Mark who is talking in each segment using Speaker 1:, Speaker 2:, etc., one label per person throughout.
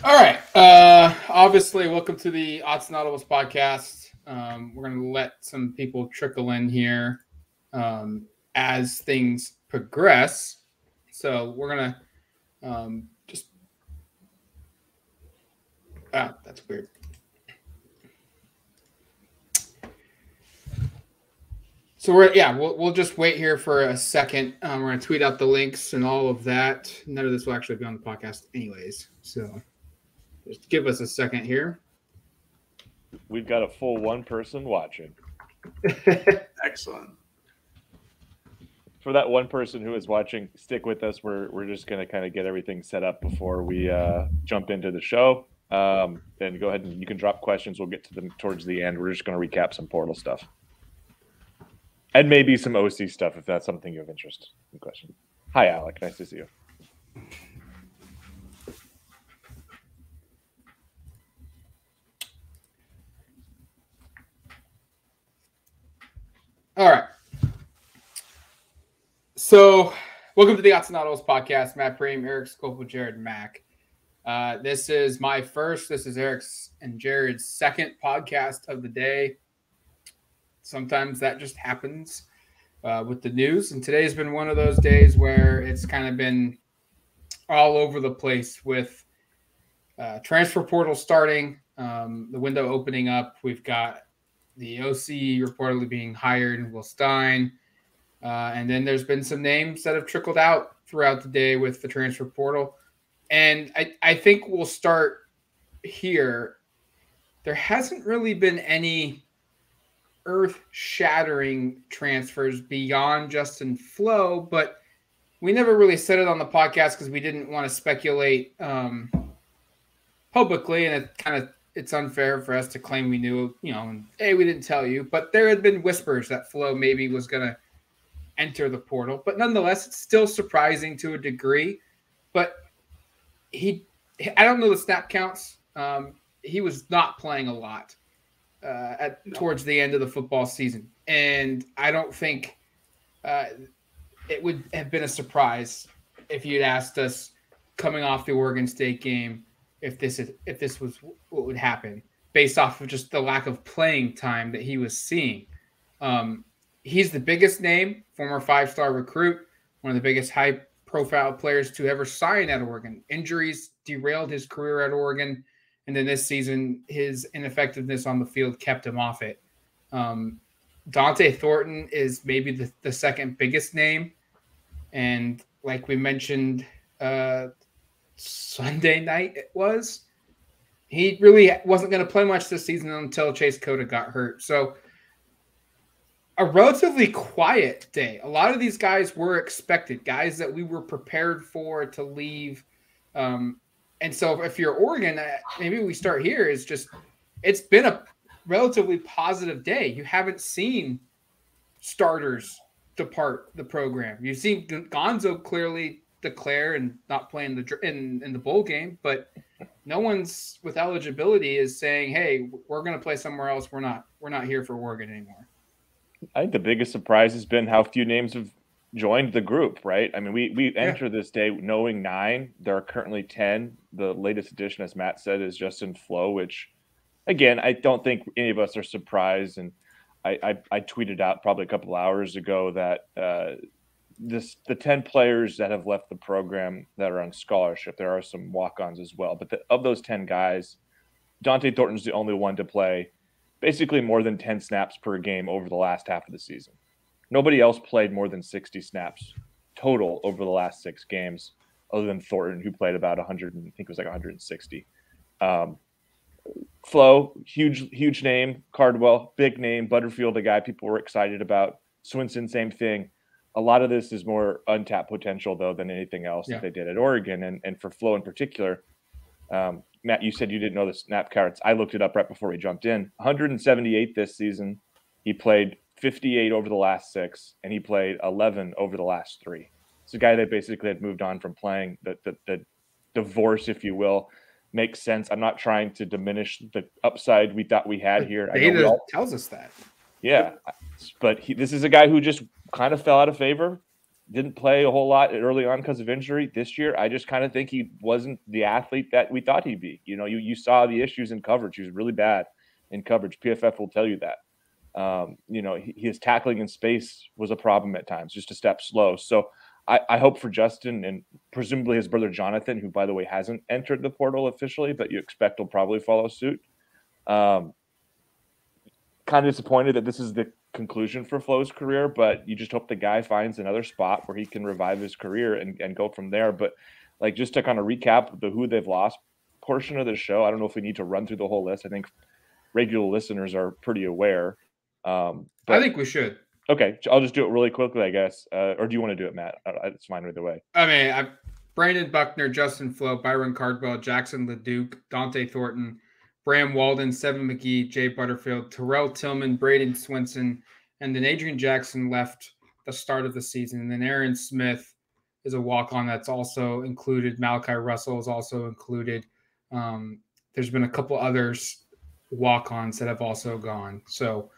Speaker 1: All right. Obviously, welcome to the Odds and Audibles podcast. We're going to let some people trickle in here as things progress. So we're going to just. That's weird. So we'll just wait here for a second. We're going to tweet out the links and all of that. None of this will actually be on the podcast anyways. So just give us a second here.
Speaker 2: We've got a full one person watching.
Speaker 3: Excellent.
Speaker 2: For that one person who is watching, stick with us. We're just going to kind of get everything set up before we jump into the show. Then go ahead and you can drop questions. We'll get to them towards the end. We're just going to recap some portal stuff. And maybe some OC stuff if that's something you have interest in. Question. Hi, Alec. Nice to see you.
Speaker 1: All right. So, welcome to the Odds and Audibles podcast. Matt Prehm, Erik Skopil, Jared Mack. This is my first. This is Erik's and Jared's second podcast of the day. Sometimes that just happens with the news. And today's been one of those days where it's kind of been all over the place with transfer portal starting, the window opening up. We've got the OC reportedly being hired, Will Stein. And then there's been some names that have trickled out throughout the day with the transfer portal. And I think we'll start here. There hasn't really been any earth-shattering transfers beyond Justin Flowe, but we never really said it on the podcast because we didn't want to speculate publicly, and it's unfair for us to claim we knew, and, hey, we didn't tell you. But there had been whispers that Flowe maybe was going to enter the portal, but nonetheless, it's still surprising to a degree. But I don't know the snap counts. He was not playing a lot towards the end of the football season. And I don't think it would have been a surprise if you'd asked us coming off the Oregon State game if this was what would happen based off of just the lack of playing time that he was seeing. He's the biggest name, former 5-star recruit, one of the biggest high-profile players to ever sign at Oregon. Injuries derailed his career at Oregon. And then this season, his ineffectiveness on the field kept him off it. Dante Thornton is maybe the second biggest name. And like we mentioned Sunday night he really wasn't going to play much this season until Chase Cota got hurt. So a relatively quiet day. A lot of these guys were expected, guys that we were prepared for to leave. And so if you're Oregon, maybe we start here, it's been a relatively positive day. You haven't seen starters depart the program. You've seen Gonzo clearly declare and not playing in the bowl game, but no one's with eligibility is saying, hey, we're going to play somewhere else. We're not here for Oregon anymore.
Speaker 2: I think the biggest surprise has been how few names have joined the group, right? I mean, we enter this day knowing 9. There are currently 10. The latest addition, as Matt said, is Justin Flowe, which, again, I don't think any of us are surprised. And I tweeted out probably a couple hours ago that the 10 players that have left the program that are on scholarship, there are some walk-ons as well. But of those 10 guys, Dante Thornton's the only one to play basically more than 10 snaps per game over the last half of the season. Nobody else played more than 60 snaps total over the last 6 games, other than Thornton, who played about 100, I think it was like 160. Flowe, huge name. Cardwell, big name. Butterfield, a guy people were excited about. Swinson, same thing. A lot of this is more untapped potential, though, than anything else that they did at Oregon. And for Flowe in particular, Matt, you said you didn't know the snap counts. I looked it up right before we jumped in. 178 this season. He played 58 over the last 6, and he played 11 over the last 3. It's a guy that basically had moved on from playing. The divorce, if you will, makes sense. I'm not trying to diminish the upside we thought we had here.
Speaker 1: Data tells us that.
Speaker 2: Yeah, but this is a guy who just kind of fell out of favor. didn't play a whole lot early on because of injury. This year, I just kind of think he wasn't the athlete that we thought he'd be. You know, you saw the issues in coverage. He was really bad in coverage. PFF will tell you that. You know, his tackling in space was a problem at times, just a step slow. So I hope for Justin and presumably his brother Jonathan, who, by the way, hasn't entered the portal officially, but you expect will probably follow suit. Kind of disappointed that this is the conclusion for Flowe's career, but you just hope the guy finds another spot where he can revive his career and go from there. But like, just to kind of recap the who they've lost portion of the show, I don't know if we need to run through the whole list. I think regular listeners are pretty aware.
Speaker 1: But I think we should.
Speaker 2: Okay, I'll just do it really quickly, I guess. Or do you want to do it, Matt? It's fine either way.
Speaker 1: I mean, Brandon Buckner, Justin Flowe, Byron Cardwell, Jackson LeDuc, Dante Thornton, Bram Walden, Seven McGee, Jay Butterfield, Terrell Tillman, Braden Swinson, and then Adrian Jackson left the start of the season. And then Aaron Smith is a walk-on that's also included. Malachi Russell is also included. There's been a couple others walk-ons that have also gone. So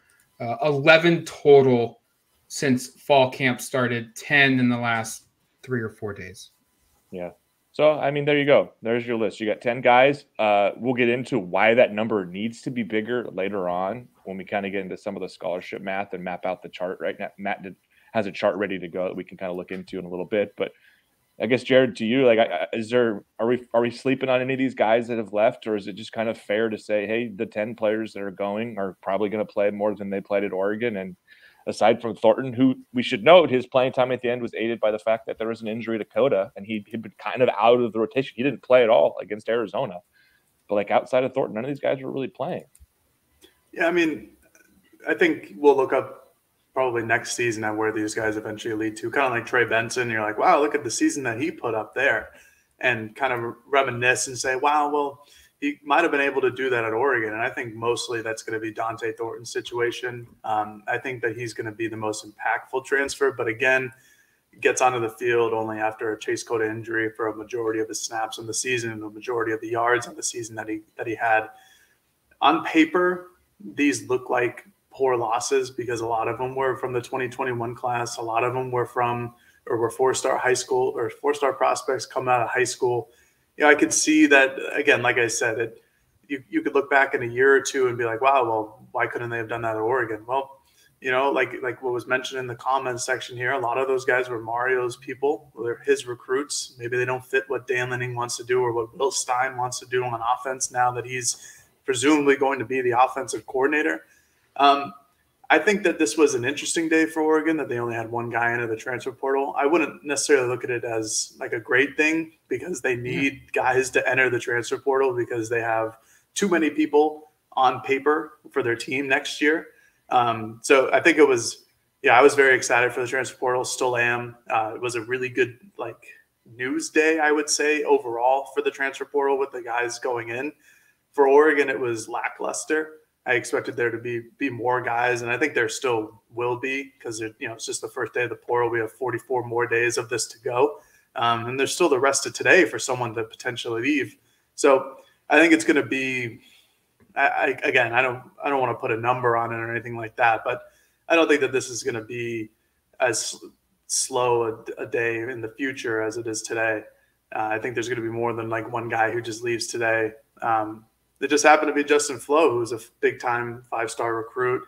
Speaker 1: 11 total since fall camp started, 10 in the last 3 or 4 days.
Speaker 2: Yeah. So, I mean, there you go. There's your list. You got 10 guys. We'll get into why that number needs to be bigger later on when we kind of get into some of the scholarship math and map out the chart right now. Matt has a chart ready to go that we can kind of look into in a little bit. But I guess, Jared, to you, like, are we sleeping on any of these guys that have left, or is it just kind of fair to say, hey, the 10 players that are going are probably going to play more than they played at Oregon? And aside from Thornton, who we should note his playing time at the end was aided by the fact that there was an injury to Coda, and he'd been kind of out of the rotation. He didn't play at all against Arizona. But like, outside of Thornton, none of these guys were really playing.
Speaker 3: Yeah, I mean, I think we'll look up probably next season at where these guys eventually lead to. Kind of like Trey Benson, you're like, wow, look at the season that he put up there, and kind of reminisce and say, wow, well, he might have been able to do that at Oregon. And I think mostly that's going to be Dante Thornton's situation. I think that he's going to be the most impactful transfer, but again, gets onto the field only after a Chase Cota injury for a majority of his snaps in the season and the majority of the yards on the season that he had. On paper, these look like poor losses because a lot of them were from the 2021 class. A lot of them were from or were four-star high school or four-star prospects coming out of high school. You know, I could see that, again, like I said, you could look back in a year or two and be like, wow, well, why couldn't they have done that at Oregon? Well, you know, like what was mentioned in the comments section here, a lot of those guys were Mario's people. They're his recruits. Maybe they don't fit what Dan Lanning wants to do or what Will Stein wants to do on offense now that he's presumably going to be the offensive coordinator. I think that this was an interesting day for Oregon, that they only had one guy into the transfer portal. I wouldn't necessarily look at it as like a great thing because they need guys to enter the transfer portal because they have too many people on paper for their team next year. So I think it was, I was very excited for the transfer portal, still am. It was a really good news day, I would say, overall for the transfer portal with the guys going in. For Oregon, it was lackluster. I expected there to be more guys, and I think there still will be because it's just the first day of the portal. We have 44 more days of this to go, and there's still the rest of today for someone to potentially leave. So I think it's going to be. I don't want to put a number on it or anything like that, but I don't think that this is going to be as slow a day in the future as it is today. I think there's going to be more than one guy who just leaves today. It just happened to be Justin Flowe, who's a big-time 5-star recruit.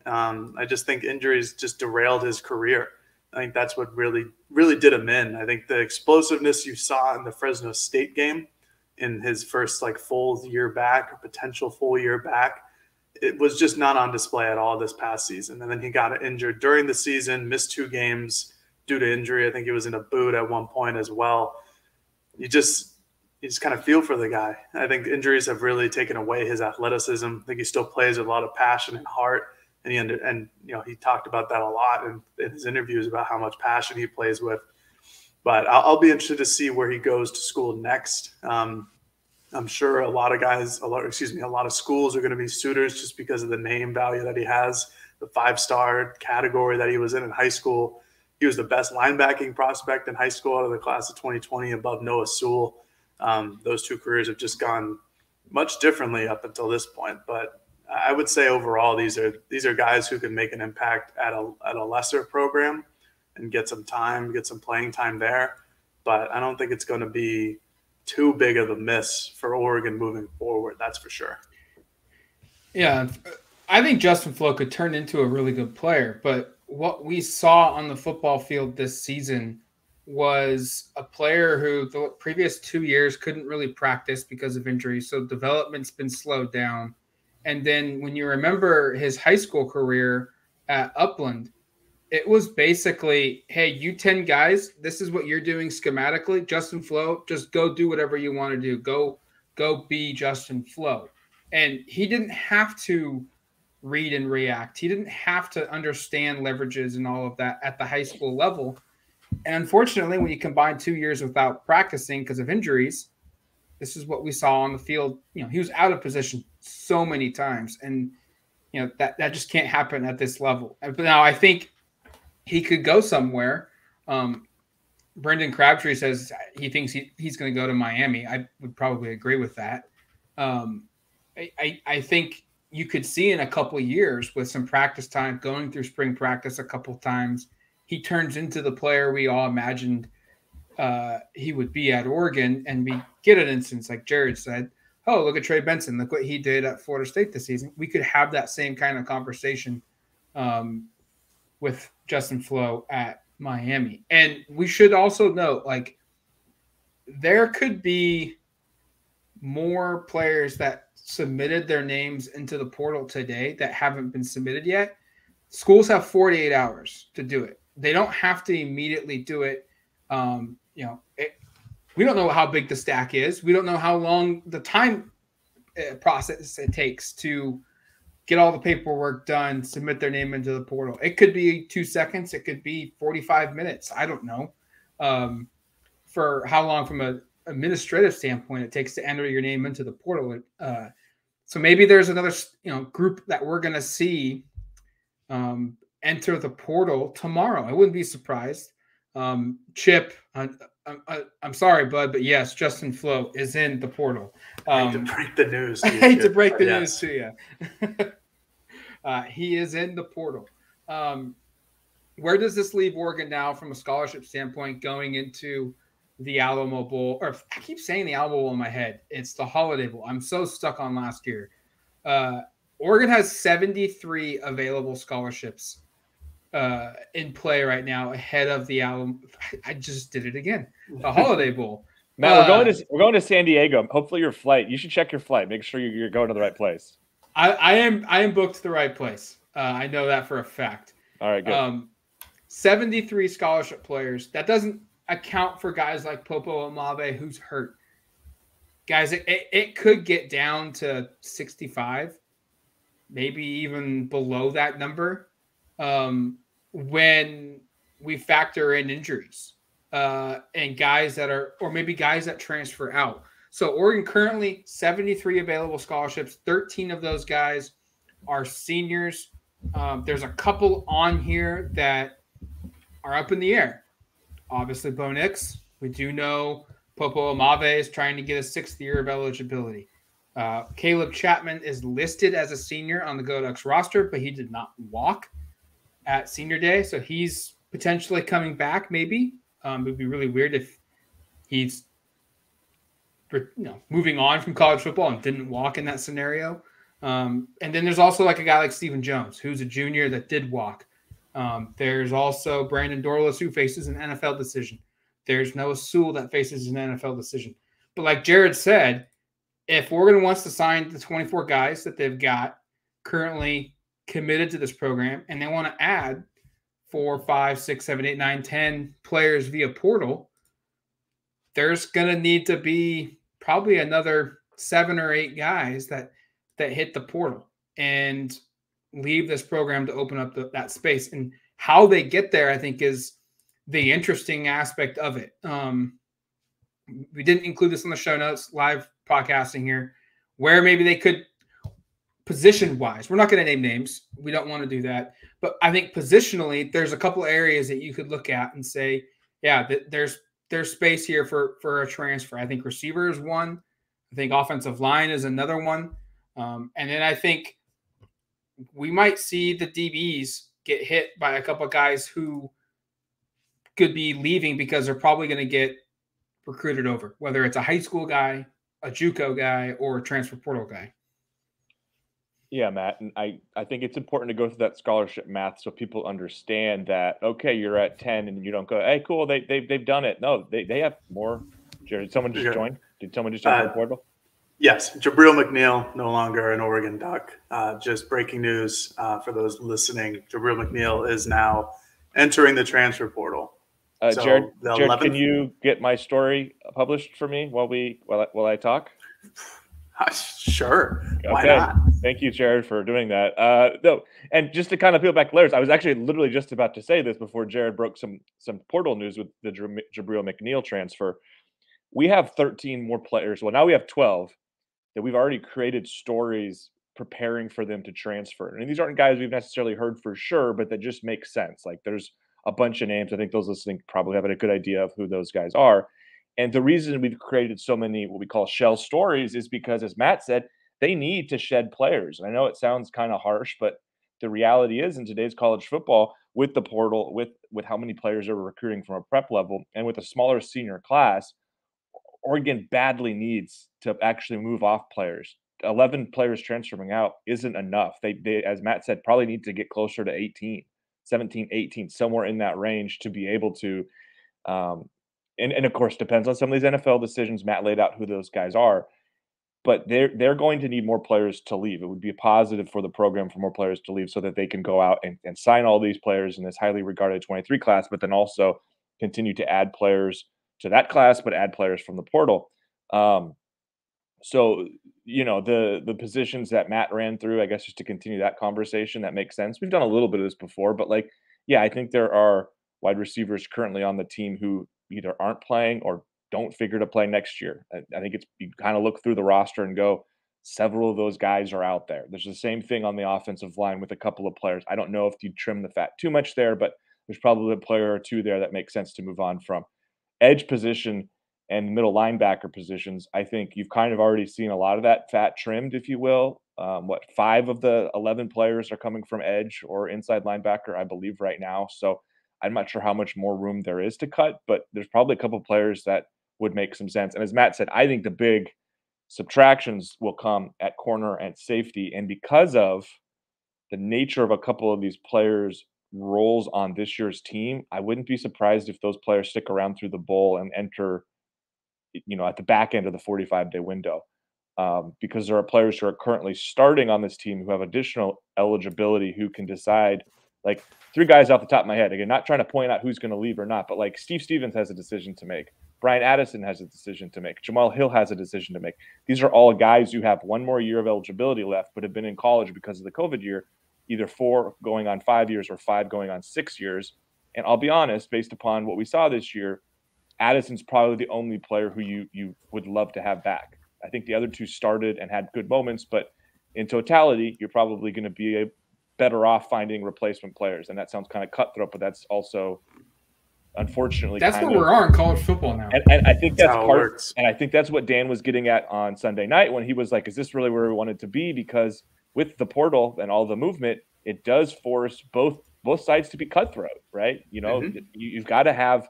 Speaker 3: I just think injuries just derailed his career. I think that's what really, really did him in. I think the explosiveness you saw in the Fresno State game in his first full year back or potential full year back, it was just not on display at all this past season. And then he got injured during the season, missed 2 games due to injury. I think he was in a boot at one point as well. You just kind of feel for the guy. I think injuries have really taken away his athleticism. I think he still plays with a lot of passion and heart. And he talked about that a lot in his interviews about how much passion he plays with. But I'll be interested to see where he goes to school next. I'm sure a lot of schools are going to be suitors just because of the name value that he has, the 5-star category that he was in high school. He was the best linebacking prospect in high school out of the class of 2020 above Noah Sewell. Those 2 careers have just gone much differently up until this point. But I would say overall, these are guys who can make an impact at a lesser program. and get some playing time there. But I don't think it's going to be too big of a miss for Oregon moving forward. That's for sure.
Speaker 1: Yeah, I think Justin Flowe could turn into a really good player, but what we saw on the football field this season was a player who the previous 2 years couldn't really practice because of injuries, so development's been slowed down. And then when you remember his high school career at Upland, it was basically, hey, you 10 guys, this is what you're doing schematically. Justin Flowe, just go do whatever you want to do. Go be Justin Flowe. And he didn't have to read and react. He didn't have to understand leverages and all of that at the high school level. And unfortunately, when you combine 2 years without practicing because of injuries, this is what we saw on the field. He was out of position so many times. And, that just can't happen at this level. But now I think he could go somewhere. Brendan Crabtree says he thinks he's going to go to Miami. I would probably agree with that. I think you could see in a couple of years with some practice time, going through spring practice a couple times, he turns into the player we all imagined he would be at Oregon, and we get an instance like Jared said, oh, look at Trey Benson. Look what he did at Florida State this season. We could have that same kind of conversation with Justin Flowe at Miami. And we should also note, there could be more players that submitted their names into the portal today that haven't been submitted yet. Schools have 48 hours to do it. They don't have to immediately do it. We don't know how big the stack is. We don't know how long the time process it takes to get all the paperwork done, submit their name into the portal. It could be 2 seconds. It could be 45 minutes. I don't know for how long from an administrative standpoint it takes to enter your name into the portal. So maybe there's another group that we're going to see enter the portal tomorrow. I wouldn't be surprised. Chip, I'm sorry, bud, but yes, Justin Flowe is in the portal.
Speaker 3: I hate to break the news.
Speaker 1: I hate to break the news to you. He is in the portal. Where does this leave Oregon now from a scholarship standpoint going into the Alamo Bowl? Or I keep saying the Alamo Bowl in my head. It's the Holiday Bowl. I'm so stuck on last year. Oregon has 73 available scholarships in play right now ahead of the Alamo. I just did it again. The Holiday Bowl.
Speaker 2: Matt, we're going to San Diego. Hopefully your flight. You should check your flight. Make sure you're going to the right place.
Speaker 1: I am booked to the right place. I know that for a fact.
Speaker 2: All right, good.
Speaker 1: 73 scholarship players. That doesn't account for guys like Popo Amabe, who's hurt. Guys, it could get down to 65, maybe even below that number when we factor in injuries and guys that are, or maybe guys that transfer out. So Oregon currently 73 available scholarships. 13 of those guys are seniors. There's a couple on here that are up in the air. Obviously, Bo Nix. We do know Popo Amabe is trying to get a 6th year of eligibility. Caleb Chapman is listed as a senior on the Go Ducks roster, but he did not walk at senior day. So he's potentially coming back, maybe. It would be really weird if he's moving on from college football and didn't walk in that scenario. And then there's also like a guy like Stephen Jones, who's a junior that did walk. There's also Brandon Dorlus, who faces an NFL decision. There's Noah Sewell that faces an NFL decision. But like Jared said, if Oregon wants to sign the 24 guys that they've got currently committed to this program, and they want to add 4, 5, 6, 7, 8, 9, 10 players via portal, there's going to need to be probably another 7 or 8 guys that hit the portal and leave this program to open up that space. And how they get there, I think, is the interesting aspect of it. We didn't include this in the show notes, live podcasting here, where maybe they could position-wise. We're not going to name names. We don't want to do that. But I think positionally, there's a couple areas that you could look at and say, yeah, there's space here for a transfer. I think receiver is one. I think offensive line is another one. And then I think we might see the DBs get hit by a couple of guys who could be leaving because they're probably going to get recruited over, whether it's a high school guy, a JUCO guy, or a transfer portal guy.
Speaker 2: Yeah, Matt, and I think it's important to go through that scholarship math so people understand that, okay, you're at 10 and you don't go, hey, cool, they've done it. No, they have more. Jared, did someone just join? Did someone just enter the portal?
Speaker 3: Yes, Jabril McNeil, no longer an Oregon Duck. Just breaking news for those listening, Jabril McNeil is now entering the transfer portal.
Speaker 2: Jared, can you get my story published for me while I talk?
Speaker 3: Sure. Why
Speaker 2: Okay.
Speaker 3: not?
Speaker 2: Thank you, Jared, for doing that. No, and just to kind of peel back layers, I was actually literally just about to say this before Jared broke some portal news with the Jabril McNeil transfer. We have 13 more players. Well, now we have 12 that we've already created stories preparing for them to transfer. And these aren't guys we've necessarily heard for sure, but that just make sense. Like there's a bunch of names. I think those listening probably have a good idea of who those guys are. And the reason we've created so many what we call shell stories is because, as Matt said, they need to shed players. And I know it sounds kind of harsh, but the reality is in today's college football, with the portal, with how many players are recruiting from a prep level, and with a smaller senior class, Oregon badly needs to actually move off players. 11 players transferring out isn't enough. They, as Matt said, probably need to get closer to 18, 17, 18, somewhere in that range to be able to and of course, depends on some of these NFL decisions. Matt laid out who those guys are, but they're going to need more players to leave. It would be a positive for the program for more players to leave so that they can go out and sign all these players in this highly regarded 23 class, but then also continue to add players to that class, but add players from the portal. So, the positions that Matt ran through, I guess just to continue that conversation, that makes sense. We've done a little bit of this before, but I think there are wide receivers currently on the team who either aren't playing or don't figure to play next year. I think you kind of look through the roster and go, several of those guys are out there. There's the same thing on the offensive line with a couple of players. I don't know if you trim the fat too much there, but there's probably a player or two there that makes sense to move on from. Edge position and middle linebacker positions, I think you've kind of already seen a lot of that fat trimmed, if you will. 5 of the 11 players are coming from edge or inside linebacker, I believe, right now. So I'm not sure how much more room there is to cut, but there's probably a couple of players that would make some sense. And as Matt said, I think the big subtractions will come at corner and safety. And because of the nature of a couple of these players' roles on this year's team, I wouldn't be surprised if those players stick around through the bowl and enter, at the back end of the 45-day window. Because there are players who are currently starting on this team who have additional eligibility who can decide, like 3 guys off the top of my head. Again, not trying to point out who's going to leave or not, but like Steve Stevens has a decision to make. Brian Addison has a decision to make. Jamal Hill has a decision to make. These are all guys who have 1 more year of eligibility left, but have been in college because of the COVID year, either 4 going on 5 years or 5 going on 6 years. And I'll be honest, based upon what we saw this year, Addison's probably the only player who you would love to have back. I think the other 2 started and had good moments, but in totality, you're probably going to be better off finding replacement players. And that sounds kind of cutthroat, but that's also, unfortunately,
Speaker 1: that's where we are in college football now.
Speaker 2: And I think that's part. And I think that's what Dan was getting at on Sunday night when he was like, "Is this really where we wanted to be?" Because with the portal and all the movement, it does force both sides to be cutthroat, right? You've got to have.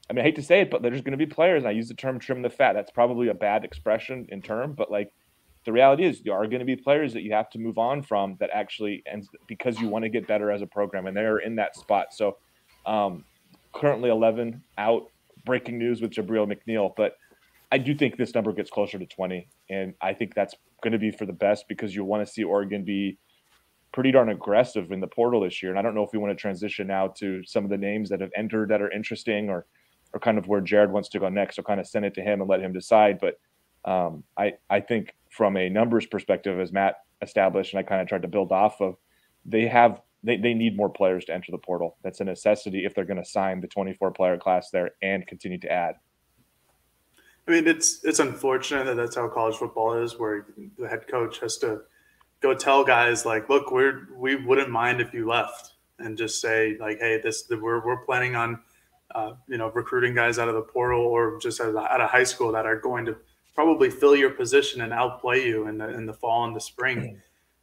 Speaker 2: I mean, I hate to say it, but there's going to be players. And I use the term "trim the fat." That's probably a bad expression in term, but the reality is there are going to be players that you have to move on from that actually ends because you want to get better as a program, and they're in that spot. So currently 11 out. Breaking news with Jabril McNeil, but I do think this number gets closer to 20, and I think that's going to be for the best because you want to see Oregon be pretty darn aggressive in the portal this year. And I don't know if we want to transition now to some of the names that have entered that are interesting or kind of where Jared wants to go next. So kind of send it to him and let him decide. But I think from a numbers perspective, as Matt established, and I kind of tried to build off of, they need more players to enter the portal. That's a necessity if they're going to sign the 24-player class there and continue to add.
Speaker 3: I mean, it's unfortunate that that's how college football is, where the head coach has to go tell guys like, look, we wouldn't mind if you left, and just say like, hey, we're planning on recruiting guys out of the portal or just out of high school that are going to probably fill your position and outplay you in the fall and the spring.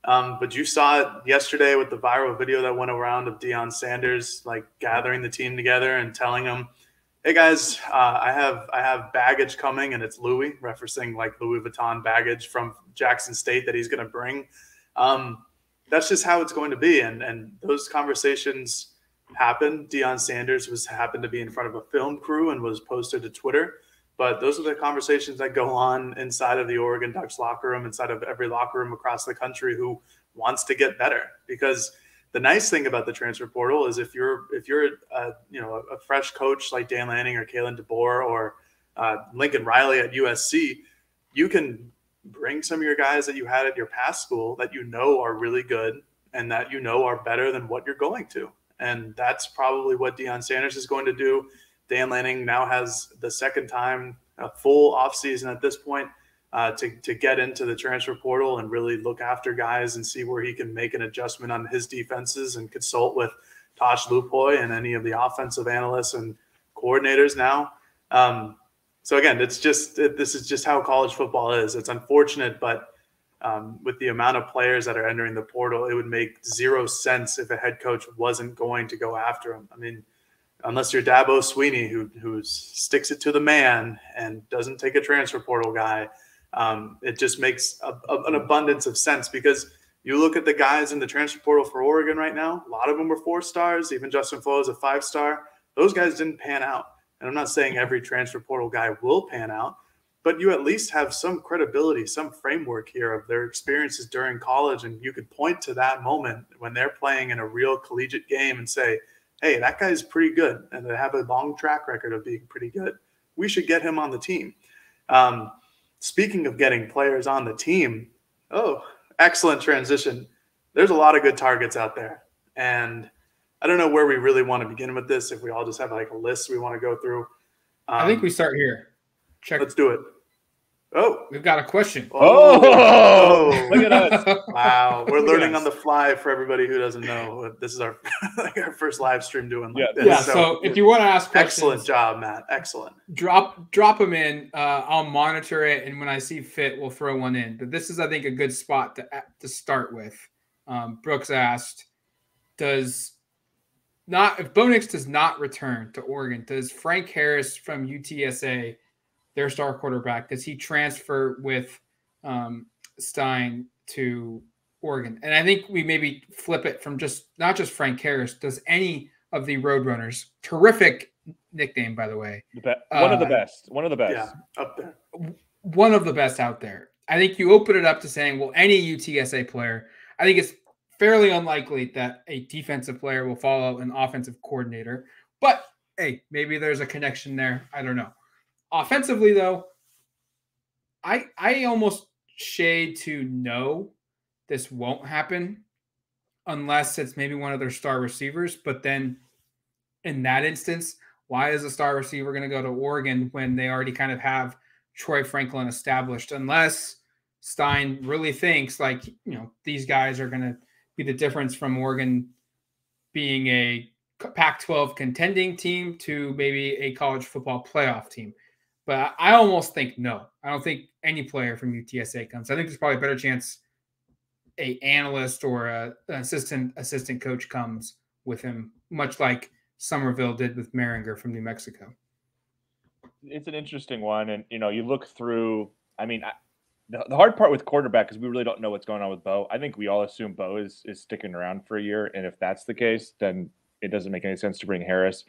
Speaker 3: But you saw it yesterday with the viral video that went around of Deion Sanders like gathering the team together and telling them, "Hey guys, I have baggage coming, and it's Louis," referencing like Louis Vuitton baggage from Jackson State that he's going to bring. That's just how it's going to be, and those conversations happen. Deion Sanders happened to be in front of a film crew and was posted to Twitter. But those are the conversations that go on inside of the Oregon Ducks locker room, inside of every locker room across the country who wants to get better. Because the nice thing about the transfer portal is if you're a fresh coach like Dan Lanning or Kalen DeBoer or Lincoln Riley at USC, you can bring some of your guys that you had at your past school that you know are really good and that you know are better than what you're going to. And that's probably what Deion Sanders is going to do. Dan Lanning now has the second time a full offseason at this point to get into the transfer portal and really look after guys and see where he can make an adjustment on his defenses and consult with Tosh Lupoy and any of the offensive analysts and coordinators now. So again, this is just how college football is. It's unfortunate, but with the amount of players that are entering the portal, it would make zero sense if a head coach wasn't going to go after him. I mean, unless you're Dabo Sweeney, who sticks it to the man and doesn't take a transfer portal guy, it just makes an abundance of sense because you look at the guys in the transfer portal for Oregon right now, a lot of them were 4 stars. Even Justin Flowe is a 5-star. Those guys didn't pan out. And I'm not saying every transfer portal guy will pan out, but you at least have some credibility, some framework here of their experiences during college. And you could point to that moment when they're playing in a real collegiate game and say, hey, that guy's pretty good. And they have a long track record of being pretty good. We should get him on the team. Speaking of getting players on the team, excellent transition. There's a lot of good targets out there. And I don't know where we really want to begin with this, if we all just have like a list we want to go through.
Speaker 1: I think we start here.
Speaker 3: Let's do it. Oh,
Speaker 1: we've got a question.
Speaker 3: Oh, look at us. Wow. We're learning on the fly for everybody who doesn't know. This is our first live stream doing like this.
Speaker 1: Yeah, so if you want to ask questions.
Speaker 3: Excellent job, Matt. Excellent.
Speaker 1: Drop them in. I'll monitor it, and when I see fit, we'll throw one in. But this is, I think, a good spot to start with. Brooks asked, if Bo Nix does not return to Oregon, does Frank Harris from UTSA, their star quarterback, does he transfer with Stein to Oregon? And I think we maybe flip it from not just Frank Harris. Does any of the Roadrunners, terrific nickname, by the way.
Speaker 2: One of the best.
Speaker 3: Yeah, up there.
Speaker 1: One of the best out there. I think you open it up to saying, well, any UTSA player, I think it's fairly unlikely that a defensive player will follow an offensive coordinator. But, hey, maybe there's a connection there. I don't know. Offensively, though, I almost shade to no, this won't happen unless it's maybe one of their star receivers. But then in that instance, why is a star receiver going to go to Oregon when they already kind of have Troy Franklin established? Unless Stein really thinks like, these guys are going to be the difference from Oregon being a Pac-12 contending team to maybe a college football playoff team. But I almost think no. I don't think any player from UTSA comes. I think there's probably a better chance a analyst or an assistant coach comes with him, much like Somerville did with Maringer from New Mexico.
Speaker 2: It's an interesting one. And, you look through, the hard part with quarterback is we really don't know what's going on with Bo. I think we all assume Bo is sticking around for a year. And if that's the case, then it doesn't make any sense to bring Harris.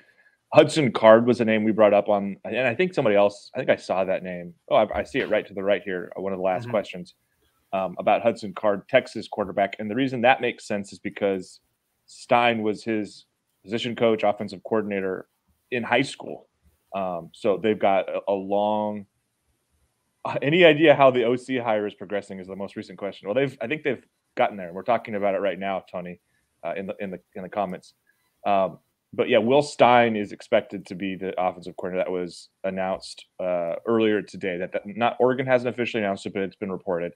Speaker 2: Hudson Card was a name we brought up on, and I think somebody else, I think I saw that name. Oh, I see it right to the right here. One of the last questions about Hudson Card, Texas quarterback. And the reason that makes sense is because Stein was his position coach, offensive coordinator in high school. So they've got a long, any idea how the OC hire is progressing is the most recent question. Well, I think they've gotten there. We're talking about it right now, Tony, in the comments. But yeah, Will Stein is expected to be the offensive coordinator. That was announced earlier today. That not Oregon hasn't officially announced it, but it's been reported.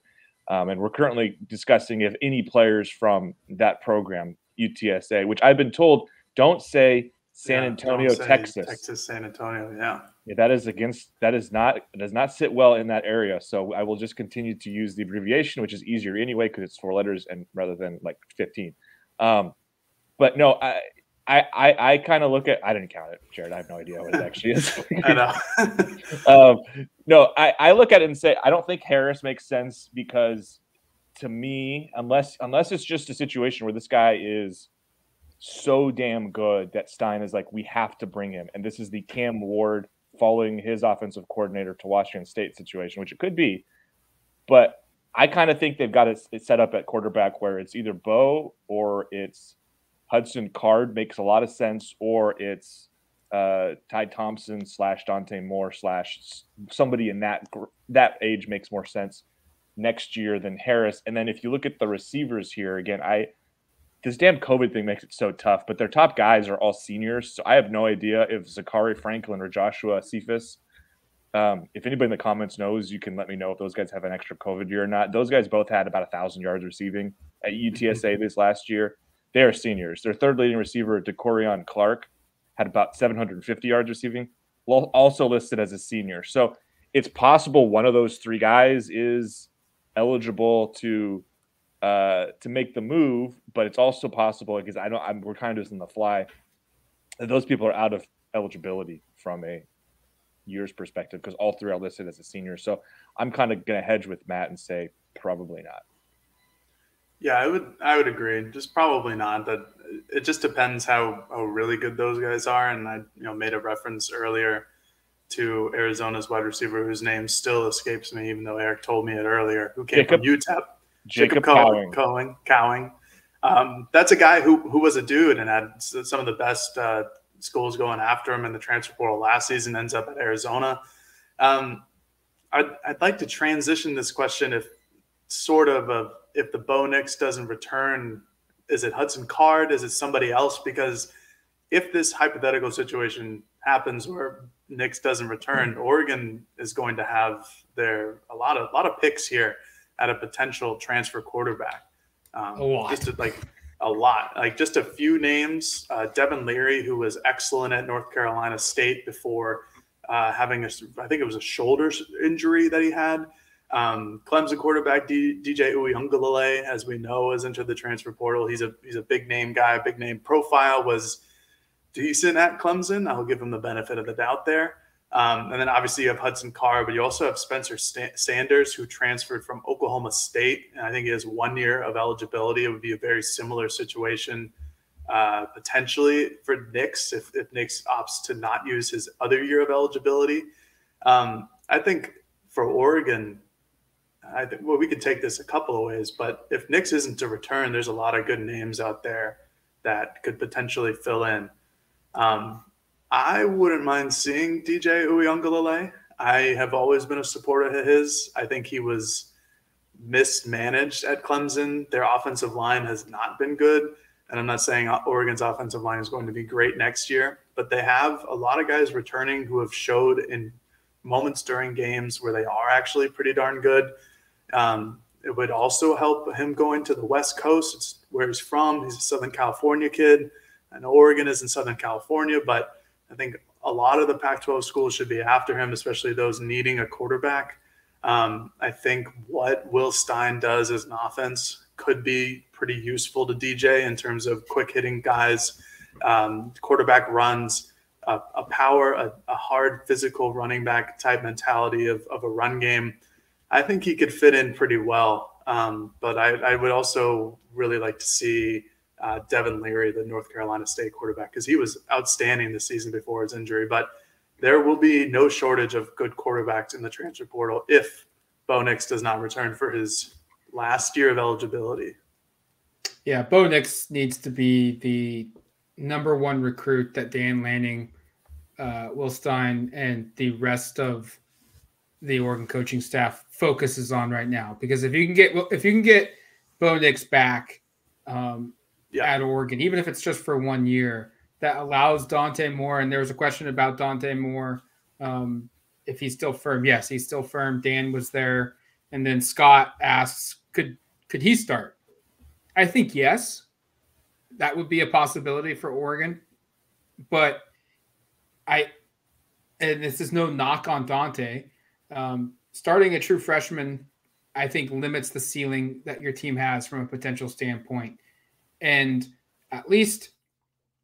Speaker 2: And we're currently discussing if any players from that program, UTSA, which I've been told, don't say San Antonio, Texas.
Speaker 3: Texas, San Antonio, yeah.
Speaker 2: Yeah, does not sit well in that area. So I will just continue to use the abbreviation, which is easier anyway because it's 4 letters and rather than like 15. But no, I kind of look at, I didn't count it, Jared. I have no idea what it actually is.
Speaker 3: I know.
Speaker 2: No, I look at it and say I don't think Harris makes sense because to me, unless it's just a situation where this guy is so damn good that Stein is like, we have to bring him, and this is the Cam Ward following his offensive coordinator to Washington State situation, which it could be. But I kind of think they've got it set up at quarterback where it's either Bo or it's Hudson Card makes a lot of sense, or it's Ty Thompson / Dante Moore / somebody in that age makes more sense next year than Harris. And then if you look at the receivers here, again, this damn COVID thing makes it so tough, but their top guys are all seniors. So I have no idea if Zachary Franklin or Joshua Cephas, if anybody in the comments knows, you can let me know if those guys have an extra COVID year or not. Those guys both had about 1,000 yards receiving at UTSA this last year. They are seniors. Their third leading receiver, DeCorian Clark, had about 750 yards receiving, also listed as a senior. So it's possible one of those 3 guys is eligible to make the move, but it's also possible because we're kind of just on the fly that those people are out of eligibility from a year's perspective because all 3 are listed as a senior. So I'm kind of going to hedge with Matt and say probably not.
Speaker 3: Yeah, I would agree. Just probably not. That it just depends how really good those guys are. And I made a reference earlier to Arizona's wide receiver whose name still escapes me, even though Erik told me it earlier, who came from UTEP. Jacob Cowing. That's a guy who was a dude and had some of the best schools going after him in the transfer portal last season, ends up at Arizona. I'd like to transition this question if the Bo Nix doesn't return, is it Hudson Card? Is it somebody else? Because if this hypothetical situation happens where Nix doesn't return, Oregon is going to have a lot of picks here at a potential transfer quarterback.
Speaker 1: A lot.
Speaker 3: Just a few names. Devin Leary, who was excellent at North Carolina State before having I think it was a shoulder injury that he had. Clemson quarterback DJ Uiagalelei, as we know, has entered the transfer portal. He's a big name guy, big name profile, was decent at Clemson. I'll give him the benefit of the doubt there. And then obviously you have Hudson Card, but you also have Spencer Sanders, who transferred from Oklahoma State. And I think he has 1 year of eligibility. It would be a very similar situation potentially for Nix if Nix opts to not use his other year of eligibility. I think for Oregon, we could take this a couple of ways, but if Nix isn't to return, there's a lot of good names out there that could potentially fill in. I wouldn't mind seeing DJ Uiagalelei. I have always been a supporter of his. I think he was mismanaged at Clemson. Their offensive line has not been good. And I'm not saying Oregon's offensive line is going to be great next year, but they have a lot of guys returning who have showed in moments during games where they are actually pretty darn good. It would also help him going to the West Coast. It's where he's from. He's a Southern California kid. I know Oregon is in Southern California, but I think a lot of the Pac-12 schools should be after him, especially those needing a quarterback. I think what Will Stein does as an offense could be pretty useful to DJ in terms of quick hitting guys, quarterback runs, a hard physical running back type mentality of a run game. I think he could fit in pretty well. But I would also really like to see Devin Leary, the North Carolina State quarterback, because he was outstanding this season before his injury. But there will be no shortage of good quarterbacks in the transfer portal if Bo Nix does not return for his last year of eligibility.
Speaker 1: Yeah, Bo Nix needs to be the number 1 recruit that Dan Lanning, Will Stein, and the rest of the Oregon coaching staff focuses on right now. Because if you can get Bo Nix back at Oregon, even if it's just for 1 year, that allows Dante Moore. And there was a question about Dante Moore, if he's still firm. Yes, he's still firm. Dan was there, and then Scott asks, could he start? I think yes, that would be a possibility for Oregon, but and this is no knock on Dante, starting a true freshman, I think, limits the ceiling that your team has from a potential standpoint. And at least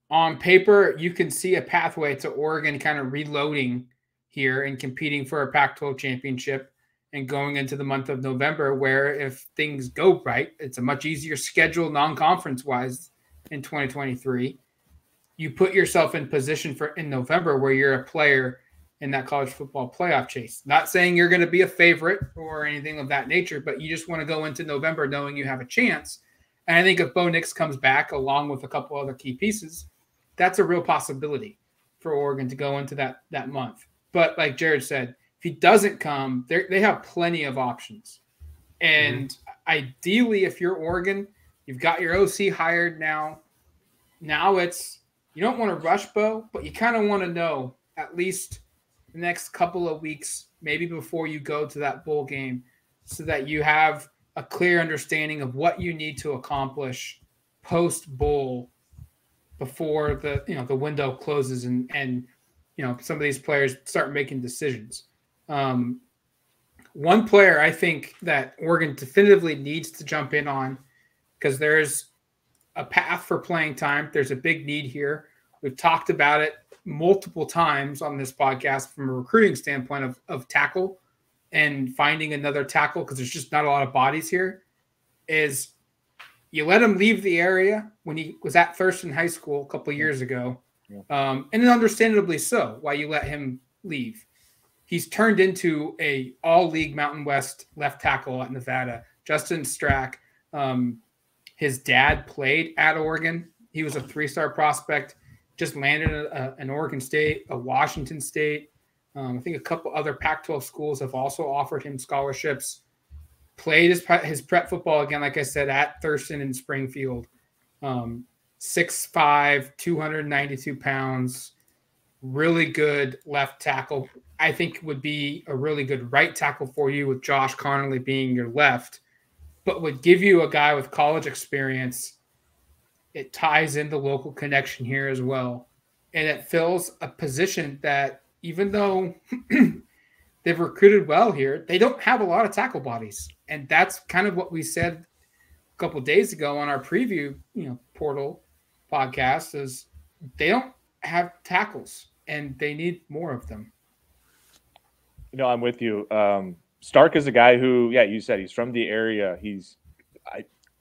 Speaker 1: on paper, you can see a pathway to Oregon kind of reloading here and competing for a Pac-12 championship and going into the month of November, where if things go right, it's a much easier schedule non-conference wise in 2023. You put yourself in position for in November where you're a player in that college football playoff chase. Not saying you're going to be a favorite or anything of that nature, but you just want to go into November knowing you have a chance. And I think if Bo Nix comes back along with a couple other key pieces, that's a real possibility for Oregon to go into that month. But like Jared said, if he doesn't come, they have plenty of options. And ideally, if you're Oregon, you've got your OC hired now. Now it's, you don't want to rush Bo, but you kind of want to know at least the next couple of weeks, maybe before you go to that bowl game, so that you have a clear understanding of what you need to accomplish post-bowl before the window closes and some of these players start making decisions. One player I think that Oregon definitively needs to jump in on, because there's a path for playing time. There's a big need here. We've talked about it multiple times on this podcast from a recruiting standpoint of tackle and finding another tackle, because there's just not a lot of bodies here, is you let him leave the area when he was at Thurston High School a couple of years ago. Yeah. And understandably so, why you let him leave. He's turned into a all-league Mountain West left tackle at Nevada. Justin Strack, his dad played at Oregon. He was a 3-star prospect, just landed an Oregon State, a Washington State. I think a couple other Pac-12 schools have also offered him scholarships. Played his prep football again, like I said, at Thurston and Springfield. 6'5", 292 pounds, really good left tackle. I think would be a really good right tackle for you, with Josh Connolly being your left, but would give you a guy with college experience. It ties in the local connection here as well. And it fills a position that, even though they've recruited well here, they don't have a lot of tackle bodies. And that's kind of what we said a couple of days ago on our preview, portal podcast, is they don't have tackles and they need more of them.
Speaker 2: I'm with you. Stark is a guy who, you said he's from the area.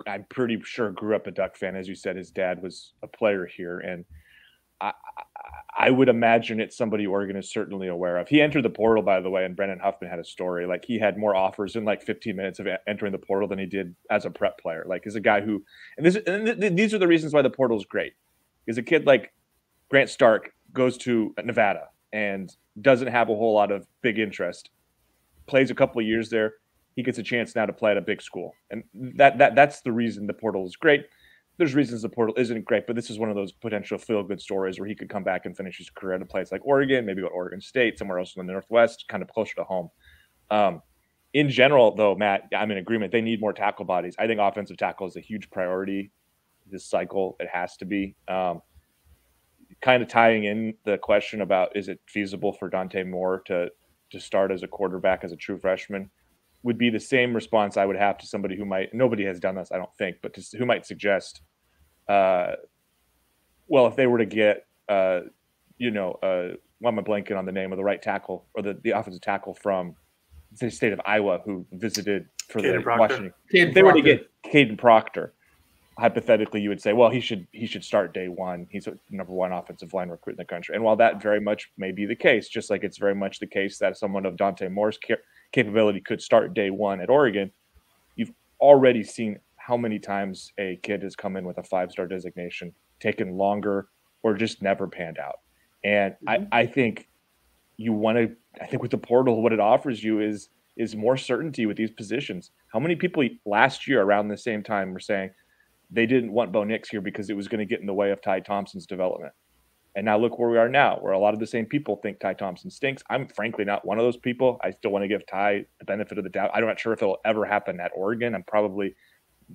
Speaker 2: I'm pretty sure grew up a Duck fan. As you said, his dad was a player here. And I would imagine it's somebody Oregon is certainly aware of. He entered the portal, by the way, and Brendan Huffman had a story. Like, he had more offers in 15 minutes of entering the portal than he did as a prep player. Like, he's a guy who, and these are the reasons why the portal is great. Because a kid like Grant Stark goes to Nevada and doesn't have a whole lot of big interest, plays a couple of years there, he gets a chance now to play at a big school. And that's the reason the portal is great. There's reasons the portal isn't great, but this is one of those potential feel-good stories where he could come back and finish his career at a place like Oregon, maybe go to Oregon State, somewhere else in the Northwest, kind of closer to home. In general, though, Matt, I'm in agreement. They need more tackle bodies. I think offensive tackle is a huge priority this cycle. It has to be. Kind of tying in the question about, is it feasible for Dante Moore to start as a quarterback as a true freshman, would be the same response I would have to somebody who might, nobody has done this, I don't think, but who might suggest, if they were to get, why am I blanking on the name of the right tackle or the offensive tackle from the state of Iowa who visited for the Washington. If they were to get Caden Proctor, hypothetically, you would say, well, he should start day one. He's a number one offensive line recruit in the country. And while that very much may be the case, just like it's very much the case that someone of Dante Moore's capability could start day one at Oregon, you've already seen how many times a kid has come in with a 5-star designation, taken longer, or just never panned out. And I think with the portal, what it offers you is more certainty with these positions. How many people last year around the same time were saying they didn't want Bo Nix here because it was going to get in the way of Ty Thompson's development? And now look where we are now, where a lot of the same people think Ty Thompson stinks. I'm frankly not one of those people. I still want to give Ty the benefit of the doubt. I'm not sure if it'll ever happen at Oregon. I'm probably